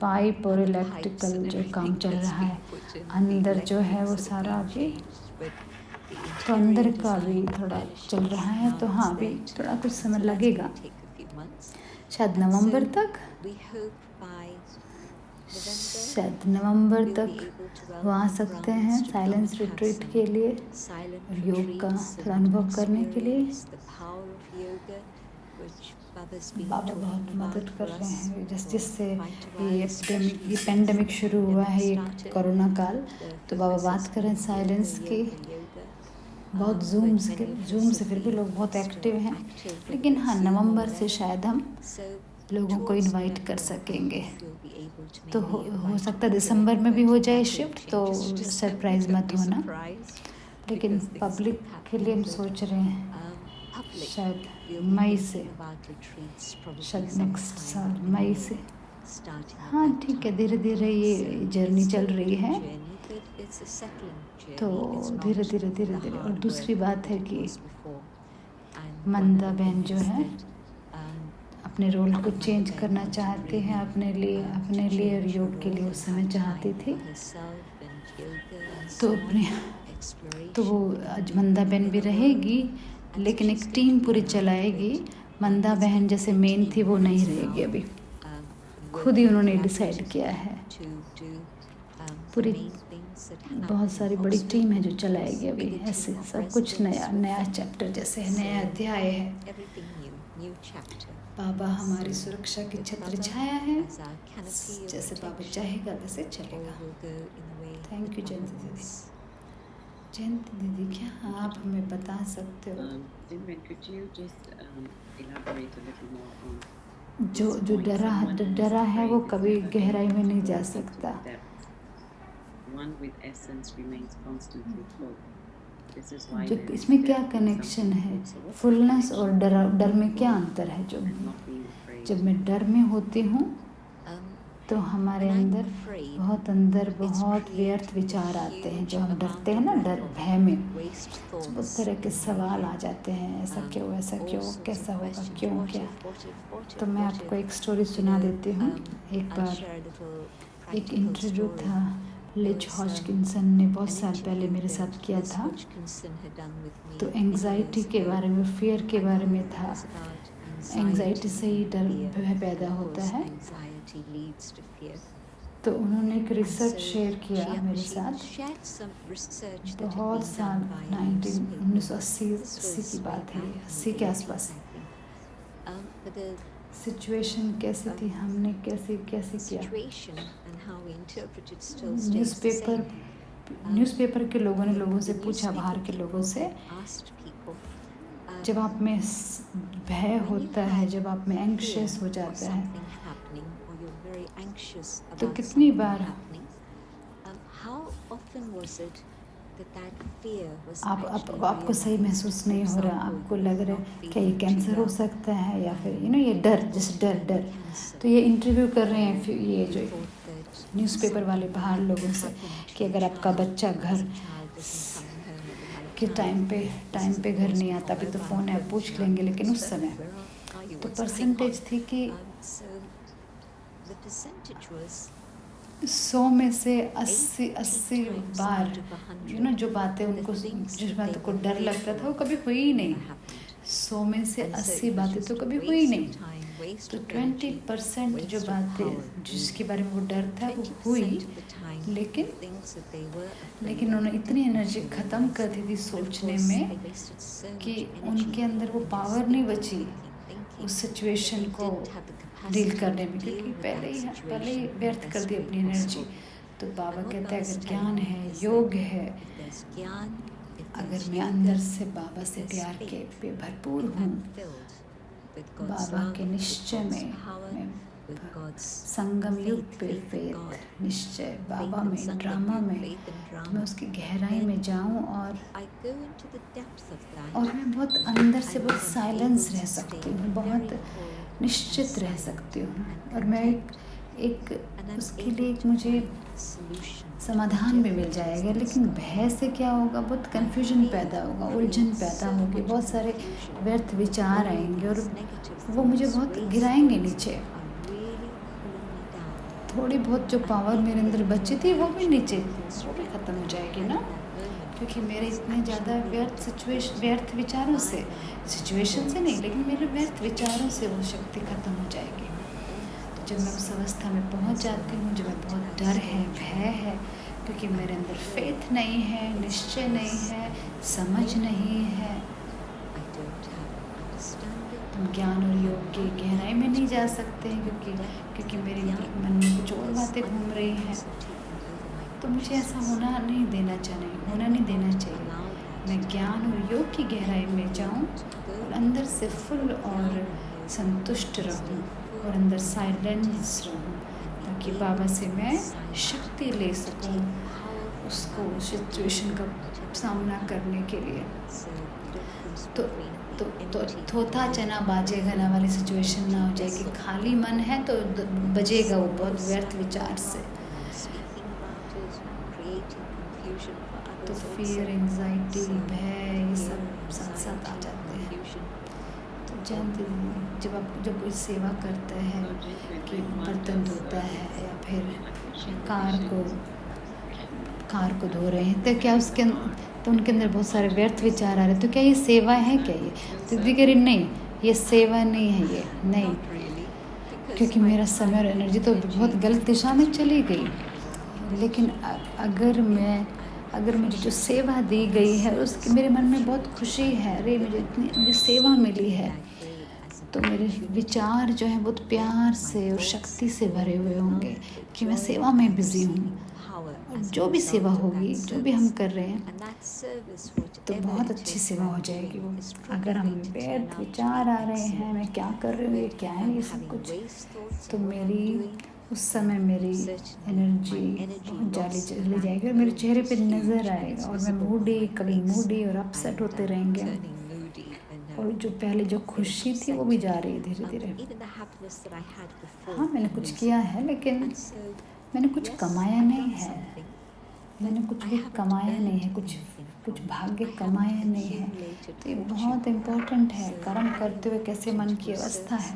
पाइप और इलेक्ट्रिकल जो काम चल रहा है अंदर जो है वो सारा अभी तो अंदर का भी थोड़ा चल रहा है। तो हाँ, अभी थोड़ा कुछ समय लगेगा, शायद नवंबर तक वहाँ आ सकते हैं साइलेंस रिट्रीट के लिए और योग का थोड़ा अनुभव करने के लिए। बाबा बहुत मदद कर रहे हैं, जिससे ये पेंडेमिक शुरू हुआ है, ये कोरोना काल। तो बाबा बात कर रहे हैं साइलेंस की, बहुत जूम से फिर भी लोग बहुत एक्टिव हैं। लेकिन हाँ, नवंबर से शायद हम लोगों को इनवाइट कर सकेंगे। तो हो सकता है दिसंबर में भी हो जाए शिफ्ट, तो सरप्राइज मत होना। लेकिन पब्लिक के लिए हम सोच रहे हैं शायद मई से, शायद नेक्स्ट साल मई से। हाँ ठीक है, धीरे धीरे ये जर्नी चल रही है, तो धीरे धीरे। और दूसरी बात है कि मंदा बहन जो है अपने रोल को चेंज करना चाहती हैं अपने लिए और योग के लिए उस समय चाहती थी। तो वो आज मंदा बहन भी रहेगी, लेकिन एक टीम पूरी चलाएगी। मंदा बहन जैसे मेन थी वो नहीं रहेगी अभी, खुद ही उन्होंने डिसाइड किया है। पूरी बहुत सारी बड़ी टीम है जो चलाएगी अभी, ऐसे सब कुछ नया चैप्टर जैसे है, नया अध्याय है। बाबा हमारी सुरक्षा की छत्र छाया है, जैसे बाबा चाहेगा वैसे चलेगा। थैंक यू जयंती दीदी। जयंती दीदी, क्या आप हमें बता सकते हो जो डरा है वो कभी गहराई में नहीं जा सकता। जो इसमें क्या कनेक्शन है, फुलनेस और डर में क्या अंतर है? जब मैं डर में होती हूँ तो हमारे अंदर बहुत व्यर्थ विचार आते हैं। जो हम डरते हैं ना, डर भय में उस तरह के सवाल आ जाते हैं, ऐसा क्यों, कैसा होगा, क्यों, क्या। तो मैं आपको एक स्टोरी सुना देती हूँ। एक बार एक इंटरव्यू था, लिज हॉजकिंसन ने बहुत साल पहले मेरे साथ किया था। तो एंग्जाइटी के बारे में, फियर के बारे में था। एंग्जाइटी से ही डर पैदा होता है। तो उन्होंने एक रिसर्च शेयर किया मेरे साथ। बहुत साल 1980 की बात है, 80 के आसपास। सिचुएशन कैसी थी, हमने कैसे किया। न्यूज़पेपर के लोगों से पूछा, बाहर के लोगों से, जब आप में भय होता है, जब आप में एंग्शियस हो जाता है, तो कितनी बार आपको सही महसूस नहीं हो रहा, आपको लग रहा है क्या ये कैंसर हो सकता है, या फिर ये डर, जैसे डर। तो ये इंटरव्यू कर रहे हैं फिर ये जो न्यूज़पेपर वाले बाहर लोगों से, कि अगर आपका बच्चा घर के टाइम पे घर नहीं आता, अभी तो फ़ोन है पूछ लेंगे, लेकिन उस समय तो परसेंटेज थी कि 100 में से 80 बार जो बातें उनको, जिस बातों को डर लगता था वो कभी हुई ही नहीं। 100 में से 80 बातें तो कभी हुई नहीं। तो 20% जो बातें जिसके बारे में वो डर था वो हुई, लेकिन उन्होंने इतनी एनर्जी ख़त्म कर दी थी सोचने में कि उनके अंदर वो पावर नहीं बची उस सिचुएशन को डील करने में, क्योंकि पहले ही व्यर्थ कर दी अपनी एनर्जी। तो बाबा कहते हैं अगर ज्ञान है, योग है, अगर मैं अंदर से बाबा से प्यार के पे भरपूर हूँ, बाबा के निश्चय में, मैं संगम युग पे फेथ निश्चय, बाबा में, ड्रामा में, तो मैं उसकी गहराई में जाऊँ और मैं बहुत अंदर से बहुत साइलेंस रह सकती हूँ, बहुत निश्चित रह सकती हूँ। और मैं एक उसके लिए एक मुझे समाधान भी मिल जाएगा। लेकिन भय से क्या होगा, बहुत कन्फ्यूजन पैदा होगा, उलझन पैदा होगी, बहुत सारे व्यर्थ विचार आएंगे और वो मुझे बहुत गिराएंगे नीचे। थोड़ी बहुत जो पावर मेरे अंदर बची थी वो भी नीचे, वो भी ख़त्म हो जाएगी ना, क्योंकि मेरे इतने ज़्यादा व्यर्थ विचारों से, सिचुएशन से नहीं, लेकिन मेरे व्यर्थ विचारों से वो शक्ति ख़त्म हो जाएगी। तो जब मैं उस अवस्था में पहुंच जाती हूँ, जब मैं बहुत डर है, भय है, क्योंकि मेरे अंदर फेथ नहीं है, निश्चय नहीं है, समझ नहीं है, तुम ज्ञान और योग की गहराई में नहीं जा सकते हैं, क्योंकि मेरे मन में कुछ और बातें घूम रही हैं। तो मुझे ऐसा होना नहीं देना चाहिए। मैं ज्ञान और योग की गहराई में जाऊं और अंदर से फुल और संतुष्ट रहूं और अंदर साइलेंस रहूं, ताकि बाबा से मैं शक्ति ले सकूं उसको सिचुएशन का सामना करने के लिए। तो थोथा चना बाजेगा ना वाली सिचुएशन ना हो जाए कि खाली मन है तो बजेगा वो बहुत व्यर्थ विचार से। तो फियर, एंजाइटी, भय, ये सब साथ साथ आ जाते हैं। तो जानते हैं जब कोई सेवा करता है कि बर्तन धोता है या फिर कार को धो रहे हैं, तो क्या तो उनके अंदर बहुत सारे व्यर्थ विचार आ रहे हैं, तो क्या ये सेवा है? क्या ये? तो दिग्गरी नहीं, ये सेवा नहीं है, ये नहीं, क्योंकि मेरा समय और एनर्जी तो बहुत गलत दिशा में चली गई। लेकिन अगर मुझे जो सेवा दी गई है उसकी मेरे मन में बहुत खुशी है, अरे मुझे सेवा मिली है, तो मेरे विचार जो हैं बहुत प्यार से और शक्ति से भरे हुए होंगे कि मैं सेवा में बिजी हूँ। और जो भी सेवा होगी, जो भी हम कर रहे हैं, तो बहुत अच्छी सेवा हो जाएगी वो। अगर हम व्यर्थ विचार आ रहे हैं, मैं क्या कर रही हूँ, ये क्या है, ये सब कुछ, तो उस समय मेरी एनर्जी बहुत चली जाएगी और मेरे चेहरे पे नज़र आएगा और मैं कभी मूडी और अपसेट होते रहेंगे। और जो पहले जो खुशी थी वो भी जा रही है धीरे धीरे। हाँ, मैंने कुछ किया है, लेकिन मैंने कुछ कमाया नहीं है, मैंने कुछ भी कमाया नहीं है, कुछ भाग्य कमाया नहीं है। तो ये बहुत इम्पोर्टेंट है, कर्म करते हुए कैसे मन की अवस्था है।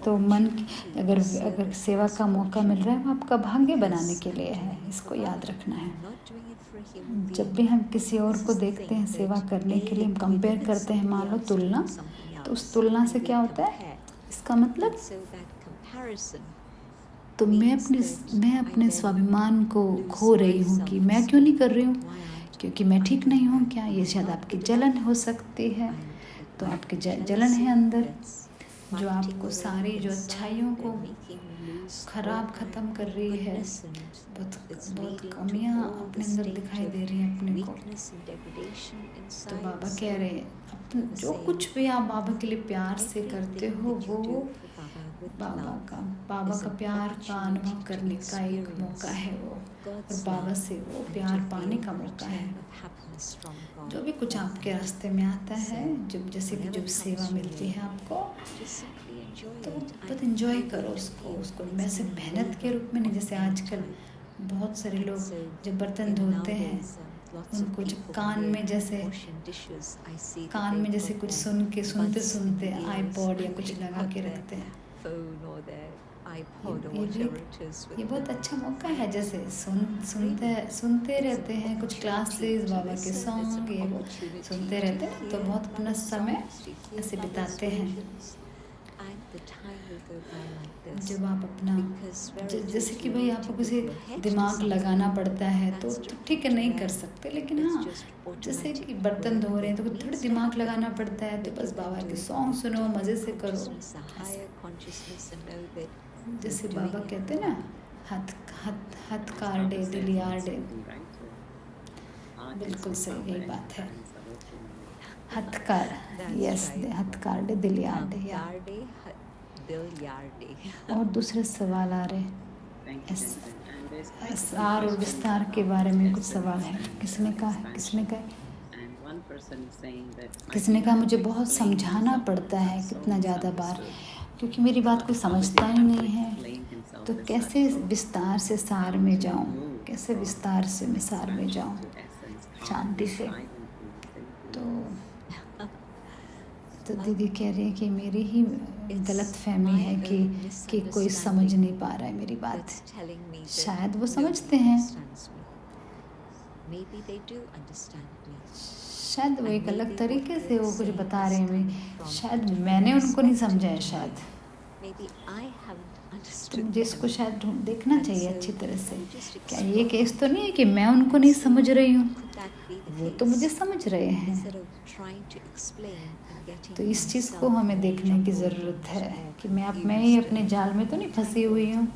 तो मन अगर सेवा का मौका मिल रहा है वो आपका भाग्य बनाने के लिए है, इसको याद रखना है। जब भी हम किसी और को देखते हैं सेवा करने के लिए, हम कंपेयर करते हैं, मान लो तुलना, तो उस तुलना से क्या होता है, इसका मतलब तो मैं अपने स्वाभिमान को खो रही हूँ कि मैं क्यों नहीं कर रही हूँ, क्योंकि मैं ठीक नहीं हूँ क्या? ये शायद आपकी जलन हो सकती है। तो आपकी जलन है अंदर, जो आपको सारी जो अच्छाइयों को ख़त्म कर रही है। बहुत कमियाँ अपने अंदर दिखाई दे रही हैं अपने को। तो बाबा कह रहे हैं जो कुछ भी आप बाबा के लिए प्यार से करते हो, वो बाबा का प्यार का अनुभव करने का एक मौका है वो, और बाबा से वो प्यार पाने का मौका है। जो भी कुछ आपके रास्ते में आता है, जैसे कि जो सेवा मिलती है आपको, तो बहुत एंजॉय करो उसको वैसे मेहनत के रूप में नहीं। जैसे आजकल बहुत सारे लोग जब बर्तन धोते हैं, उनको जब कान में जैसे कुछ सुनते आईपॉड या कुछ लगा के रखते हैं, phone or their iPod or ये भी whatever it is. ये with बहुत them. अच्छा मौका है, जैसे सुनते रहते हैं कुछ क्लासेस, बाबा के सॉन्ग ये वो सुनते रहते हैं, तो बहुत अपना समय ऐसे बिताते हैं। जब आप अपना जैसे कि भाई आपको किसी दिमाग लगाना पड़ता है तो ठीक है, नहीं कर सकते, लेकिन हाँ जैसे कि बर्तन धो रहे हैं तो थोड़ा दिमाग लगाना पड़ता है, तो बस बाबा के सॉन्ग सुनो, मज़े से करो। जैसे बाबा कहते हैं ना, हथ कार्डे दिल यार्डे, बिल्कुल सही, यही बात है। हथकार, यस, हथकार दिल यार्डे। और दूसरे सवाल आ रहे एसआर और विस्तार के बारे में कुछ सवाल है। किसने कहा किसने कहा मुझे बहुत समझाना पड़ता है कितना ज़्यादा बार, क्योंकि मेरी बात कोई समझता ही नहीं है, तो कैसे विस्तार से सार में जाऊं, कैसे विस्तार से मैं सार में जाऊं शांति से। तो दीदी कह रही है कि मेरी ही गलत फहमी है कि कोई समझ नहीं पा रहा है मेरी बात। शायद वो समझते हैं, शायद वो एक अलग तरीके से वो कुछ बता रहे हैं, शायद मैंने उनको नहीं समझा है शायद। तो मुझे इसको शायद देखना चाहिए अच्छी तरह से। क्या ये केस तो नहीं है कि मैं उनको नहीं समझ रही हूँ, वो तो मुझे समझ रहे हैं। तो इस चीज़ को हमें देखने की ज़रूरत है कि मैं ही अपने जाल में तो नहीं फंसी हुई हूँ।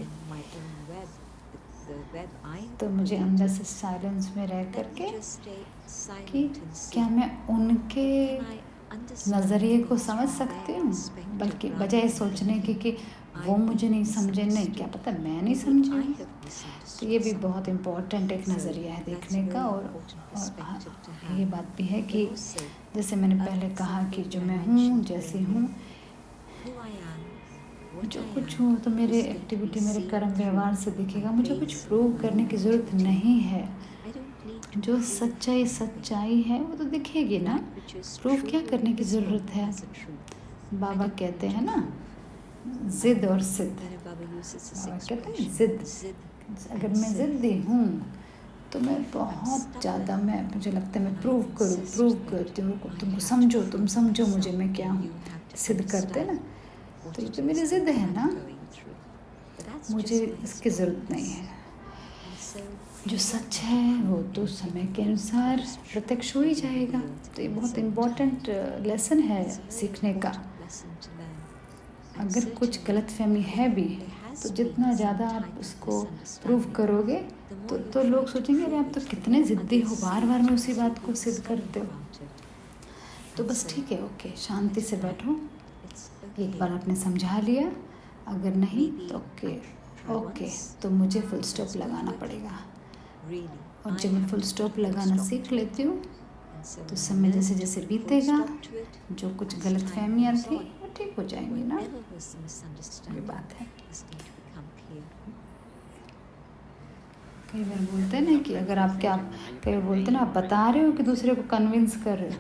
तो मुझे अंदर से साइलेंस में रह करके कि क्या मैं उनके नज़रिए को समझ सकती हूँ, बल्कि बजाय सोचने की कि वो मुझे नहीं समझे, नहीं, क्या पता मैं नहीं समझी। तो ये भी बहुत इम्पोर्टेंट एक नज़रिया है देखने का। और ये बात भी है कि जैसे मैंने पहले कहा कि जो मैं हूँ, जैसी हूँ, जो कुछ हूँ, तो मेरे एक्टिविटी, मेरे कर्म व्यवहार से दिखेगा। मुझे कुछ प्रूव करने की ज़रूरत नहीं है। जो सच्चाई है वो तो दिखेगी ना, प्रूव क्या करने की ज़रूरत है। बाबा कहते हैं ना, जिद और सिद्ध। बाबा कहते हैं जिद, अगर मैं ज़िद्दी हूँ तो मैं बहुत ज़्यादा, मुझे लगता है मैं प्रूव करती हूँ, तुम समझो मुझे, मैं क्या हूँ, सिद्ध करते ना। तो ये तो मेरी ज़िद है ना, मुझे इसकी ज़रूरत नहीं है। जो सच है वो तो समय के अनुसार प्रत्यक्ष हो ही जाएगा। तो ये बहुत इम्पोर्टेंट लेसन है सीखने का। अगर कुछ गलतफहमी है भी तो जितना ज़्यादा आप उसको प्रूव करोगे तो लोग सोचेंगे अरे आप तो कितने ज़िद्दी हो, बार बार में उसी बात को सिद्ध करते हो। तो बस ठीक है, ओके, शांति से बैठो। एक बार आपने समझा लिया, अगर नहीं तो ओके, तो मुझे फुल स्टॉप लगाना पड़ेगा। और जब मैं फुल स्टॉप लगाना सीख लेती हूँ तो समय जैसे जैसे बीतेगा, जो कुछ गलतफहमियाँ थी वो ठीक हो जाएंगी ना। ये बात है। कई बार बोलते हैं ना कि अगर कई बार बोलते हैं ना, आप बता रहे हो कि दूसरे को कन्विंस कर रहे हो।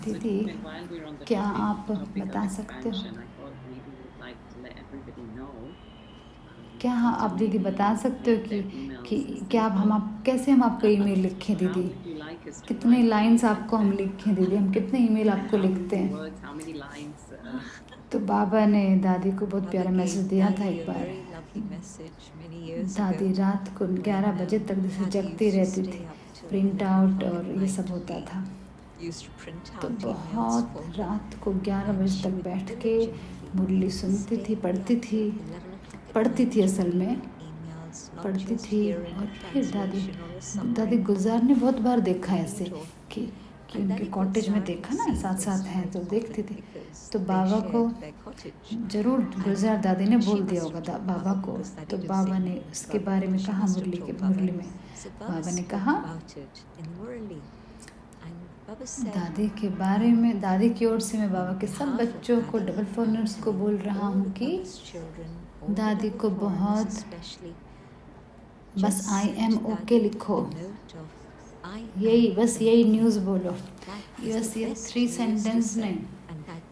दीदी, क्या आप बता सकते हो, क्या आप दीदी बता सकते हो कि क्या कैसे हम आपको ईमेल लिखें दीदी, कितने लाइंस आपको हम लिखें दीदी, हम कितने ईमेल आपको लिखते हैं। तो बाबा ने दादी को बहुत प्यारा मैसेज दिया था एक बार। दादी रात को 11 बजे तक जैसे जगती रहती थी, प्रिंट आउट और ये सब होता था। तो बहुत रात को 11 बजे तक बैठ के मुरली सुनती थी, पढ़ती थी असल में पढ़ती थी। और फिर दादी गुलजार ने बहुत बार देखा ऐसे कि उनके कॉटेज में देखा ना, साथ हैं तो देखती थी। तो बाबा को ज़रूर गुलजार दादी ने बोल दिया होगा बाबा को। तो बाबा ने उसके बारे में कहा मुरली में बाबा ने कहा दादी के बारे में, दादी की ओर से मैं बाबा के सब बच्चों को, डबल फोनर्स को बोल रहा हूँ कि दादी को बहुत, बस आई एम ओके लिखो, यही न्यूज़ बोलो। बस ये 3 सेंटेंस नहीं,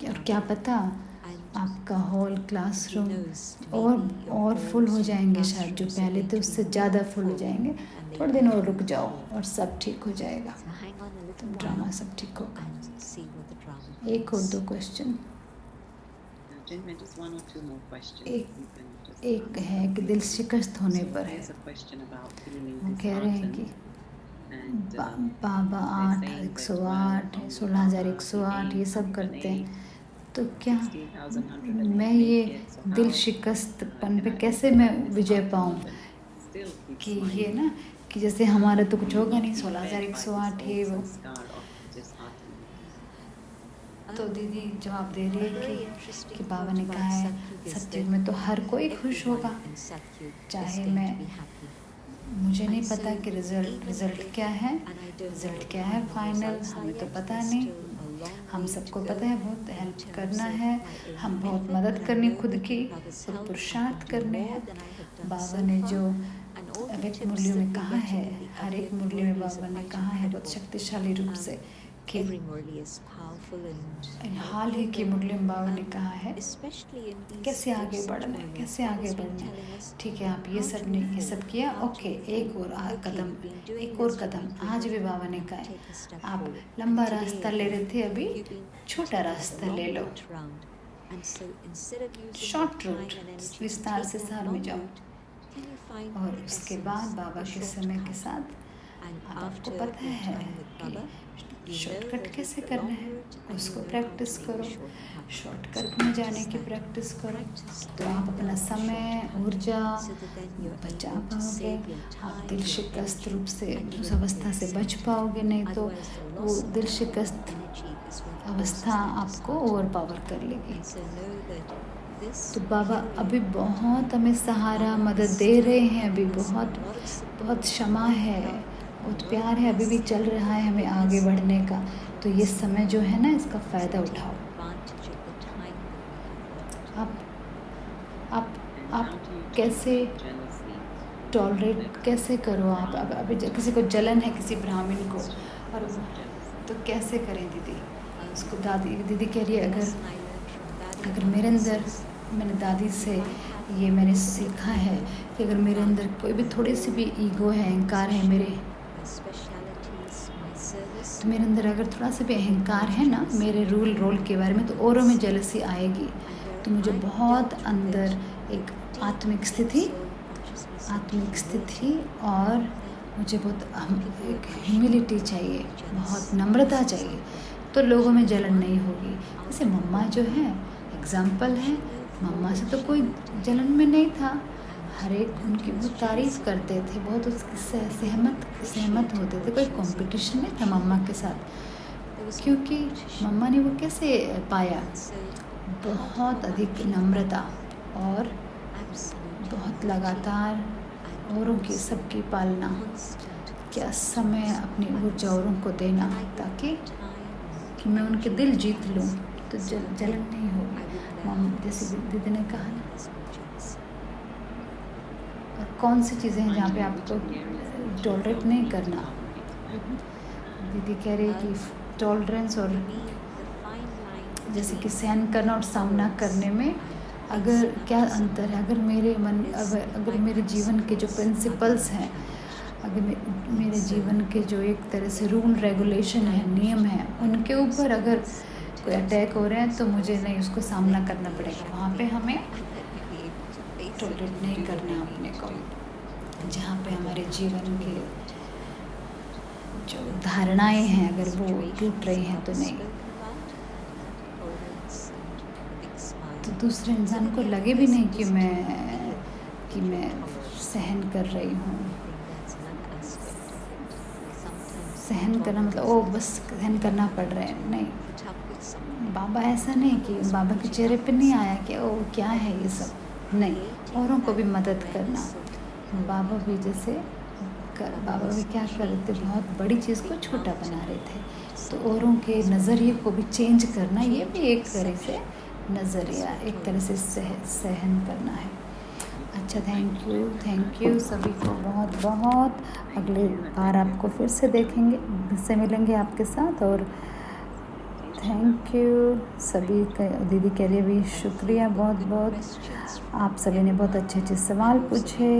और come क्या पता and आपका हॉल he क्लासरूम knows और maybe your और फुल हो halls, जाएंगे शायद, जो classrooms are पहले going थे to उससे be ज़्यादा more फुल हो full जाएंगे। and थोड़े maybe दिन और even रुक जाओ more. और सब ठीक हो जाएगा, So hang on a little drama while सब ठीक होगा। and see what the drama एक और brings. दो question. Chinmay, just one or two more questions. एक You can just एक है कि दिल शिकस्त होने So पर है। there's a question about feeling वो कह रहे हैं कि disheartened and Baba they're 8, saying that 108, well, 16,108 ये सब करते हैं, तो क्या 16,108 मैं ये make it, so दिल how शिकस्तपन पे can I कैसे overcome मैं this विजय heartbreak पाऊँ and still keep कि smiling? ये ना कि जैसे हमारा तो कुछ होगा नहीं, Not be fed by 16,108 this है old वो। sanskar of disheartenment. तो दीदी जवाब दे रही है Very interesting कि बाबा thought ने about कहा है Satyug is सत्युग that में तो हर कोई खुश everyone होगा, in Satyug is चाहे going मैं to be happy. मुझे नहीं And पता so कि even रिजल्ट if- क्या है, and I don't result know क्या what है the फाइनल results are हमें तो yet. पता There's नहीं। still a long हम way सबको to पता go है बहुत in हेल्प terms करना of है, my own हम बहुत effort, मदद but I करनी know खुद that की, with Baba's खुद help, I पुरुषार्थ can do करने more हैं। than I have done Baba so ने far. जो And all the अव्यक्त tips मूल्यों that में we कहा get है, in the हर एक Avyakt मूल्य में Murlis बाबा are ने quite कहा है बहुत incredible. शक्तिशाली रूप से कि Every Murli is powerful and hall he helpful, के मुरली में बाबा ने and कहा है especially in these कैसे आगे post बढ़ना है, Murlis, कैसे आगे Baba's been बढ़ना telling है। us ठीक है, आप ये how सब to ने move ये सब forward, किया, how to ओके, move एक और forward. Okay, Kadam, you've been doing एक और this for कदम week, आज भी now बाबा ने कहा take a है। step आप forward. लंबा And रास्ता today, ले रहे थे, अभी you've been छोटा taking a रास्ता long ले लो, route round. And so instead of using short your route, time and energy to विस्तार से take that सार long में जाओ। route, can you find और the उसके essence, बाद बाबा the के समय के shortcut? साथ And अब आपको after पता your है time with Baba, कि you know शॉर्टकट that कैसे it's the करना long है, route and उसको you know how practice to make करो, the shortcut happen. Shortcut So में जाने practice की that. प्रैक्टिस करो, Practice तो going आप अपना down the समय, shortcut ऊर्जा so that then you're बचा able to पाओगे। save your आप time, दिल your शिकस्त energy, रूप से and उस your अवस्था से बच insanity. पाओगे, नहीं तो Otherwise, the वो loss of दिल time शिकस्त and energy is what causes अवस्था that आपको disheartenment. ओवर पावर कर लेगी। And so know that this तो बाबा period अभी बहुत हमें सहारा Baba मदद is दे still रहे हैं, अभी giving us a बहुत lot of support, बहुत क्षमा a lot of है, help, बहुत a lot प्यार of है, अभी भी mercy, चल रहा है हमें आगे forgiveness, बढ़ने का। तो ये kindness. समय जो है ना, इसका So फ़ायदा take उठाओ। advantage of the time that we have left. आप And आप how do you कैसे tolerate jealousy? टॉलरेट कैसे करो आप, अब अभी किसी को जलन है किसी ब्राह्मण को, और Because of jealousy. तो कैसे करें दीदी। Um, उसको दीदी कह रही है the अगर lesson I learned from Daddy अगर मेरे अंदर, is मैंने दादी से if I have ये मैंने a little bit सीखा of है ego, कि अगर मेरे अंदर कोई भी थोड़ी सी भी ईगो है, अहंकार है मेरे, my specialities, my service, तो मेरे अंदर अगर थोड़ा सा भी अहंकार है ना मेरे रोल के बारे में, तो औरों में जेलसी आएगी। तो मुझे बहुत अंदर एक आत्मिक स्थिति, आत्मिक स्थिति और मुझे बहुत एक ह्यूमिलिटी चाहिए, बहुत नम्रता चाहिए, तो लोगों में जलन नहीं होगी। जैसे मम्मा जो है एग्जाम्पल है, मम्मा से तो कोई जलन में नहीं था, हर एक उनकी वो तारीफ़ करते थे, बहुत उसकी सहमत होते थे, कोई कंपटीशन नहीं था मम्मा के साथ। क्योंकि मम्मा ने वो कैसे पाया, बहुत अधिक नम्रता और बहुत लगातार औरों की सबकी पालना, क्या समय अपनी ऊर्जा औरों को देना, ताकि कि मैं उनके दिल जीत लूँ, तो जलन नहीं होगी। जैसे दीदी ने कहा ना, और कौन सी चीज़ें हैं जहाँ पे आपको टॉलरेट नहीं करना। दीदी कह रही है कि टॉलरेंस और जैसे कि सहन करना और सामना करने में अगर क्या अंतर है, अगर मेरे जीवन के जो प्रिंसिपल्स हैं, अगर मेरे जीवन के जो एक तरह से रूल रेगुलेशन है, नियम है, उनके ऊपर अगर कोई अटैक हो रहे हैं, तो मुझे नहीं उसको सामना करना पड़ेगा। वहाँ पे हमें टॉलरेट नहीं करना अपने को, जहाँ पे हमारे जीवन के जो धारणाएं हैं अगर वो टूट रही हैं तो नहीं, तो दूसरे इंसान को लगे भी नहीं कि मैं सहन कर रही हूँ। सहन करना मतलब ओ बस सहन करना पड़ रहा है, नहीं। बाबा ऐसा नहीं कि बाबा के चेहरे पे नहीं आया कि ओ क्या है ये सब, नहीं। औरों को भी मदद करना, बाबा भी बाबा भी क्या कर रहे थे, बहुत बड़ी चीज़ को छोटा बना रहे थे, तो औरों के नज़रिए को भी चेंज करना, ये भी एक तरह से नज़रिया, एक तरह से सहन करना है। अच्छा, थैंक यू सभी को बहुत बहुत। अगले बार आपको फिर से देखेंगे, फिर से मिलेंगे आपके साथ, और थैंक यू सभी का। दीदी के लिए भी शुक्रिया बहुत बहुत। आप सभी ने बहुत अच्छे अच्छे सवाल पूछे,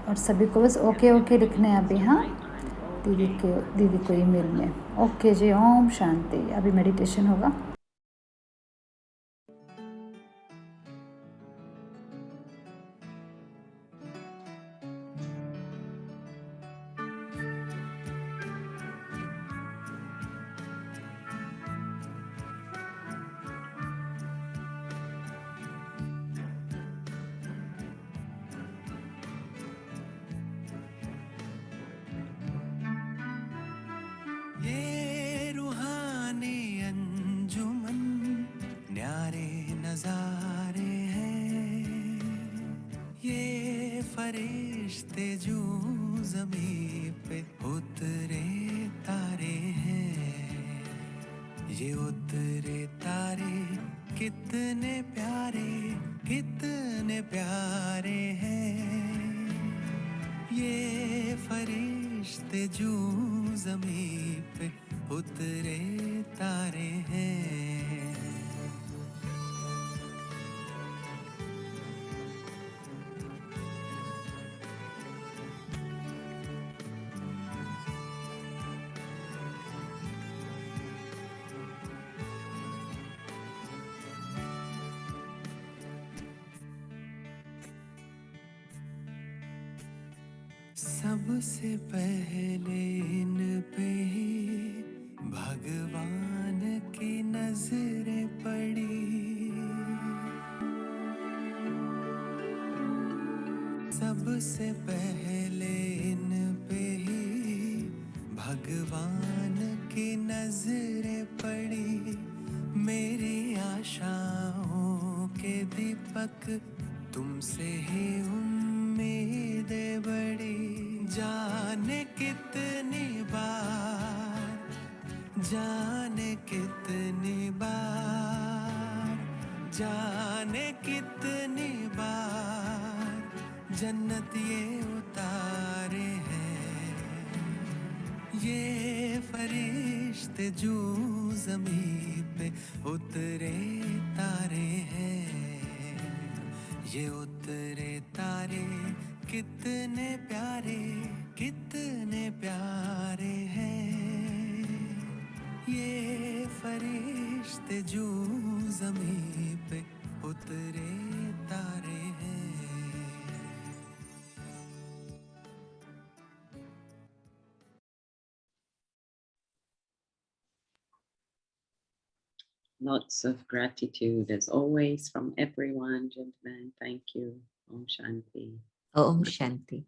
और सभी को बस ओके लिखना है अभी। हाँ, दीदी को ईमेल में ओके जी। ओम शांति। अभी मेडिटेशन होगा। फरिश्ते जो ज़मीं पे उतरे तारे हैं, ये उतरे तारे कितने प्यारे हैं। ये फरिश्ते जो ज़मीं पे उतरे तारे हैं। सबसे पहले इन पे ही भगवान की नजरें पड़ी। सबसे पहले इन पे ही भगवान की नजरें पड़ी। मेरी आशाओं के दीपक तुमसे ही उम्मीदें बड़ी। जाने कितनी बार जन्नत ये उतारे हैं। ये फरिश्ते जो ज़मीं पे उतरे तारे हैं, ये उतरे तारे कितने प्यारे हैं। ये फरिश्ते जो ज़मीं पे उतरे तारे हैं। Lots of gratitude as always from everyone, gentlemen. Thank you. Om Shanti. Om Shanti.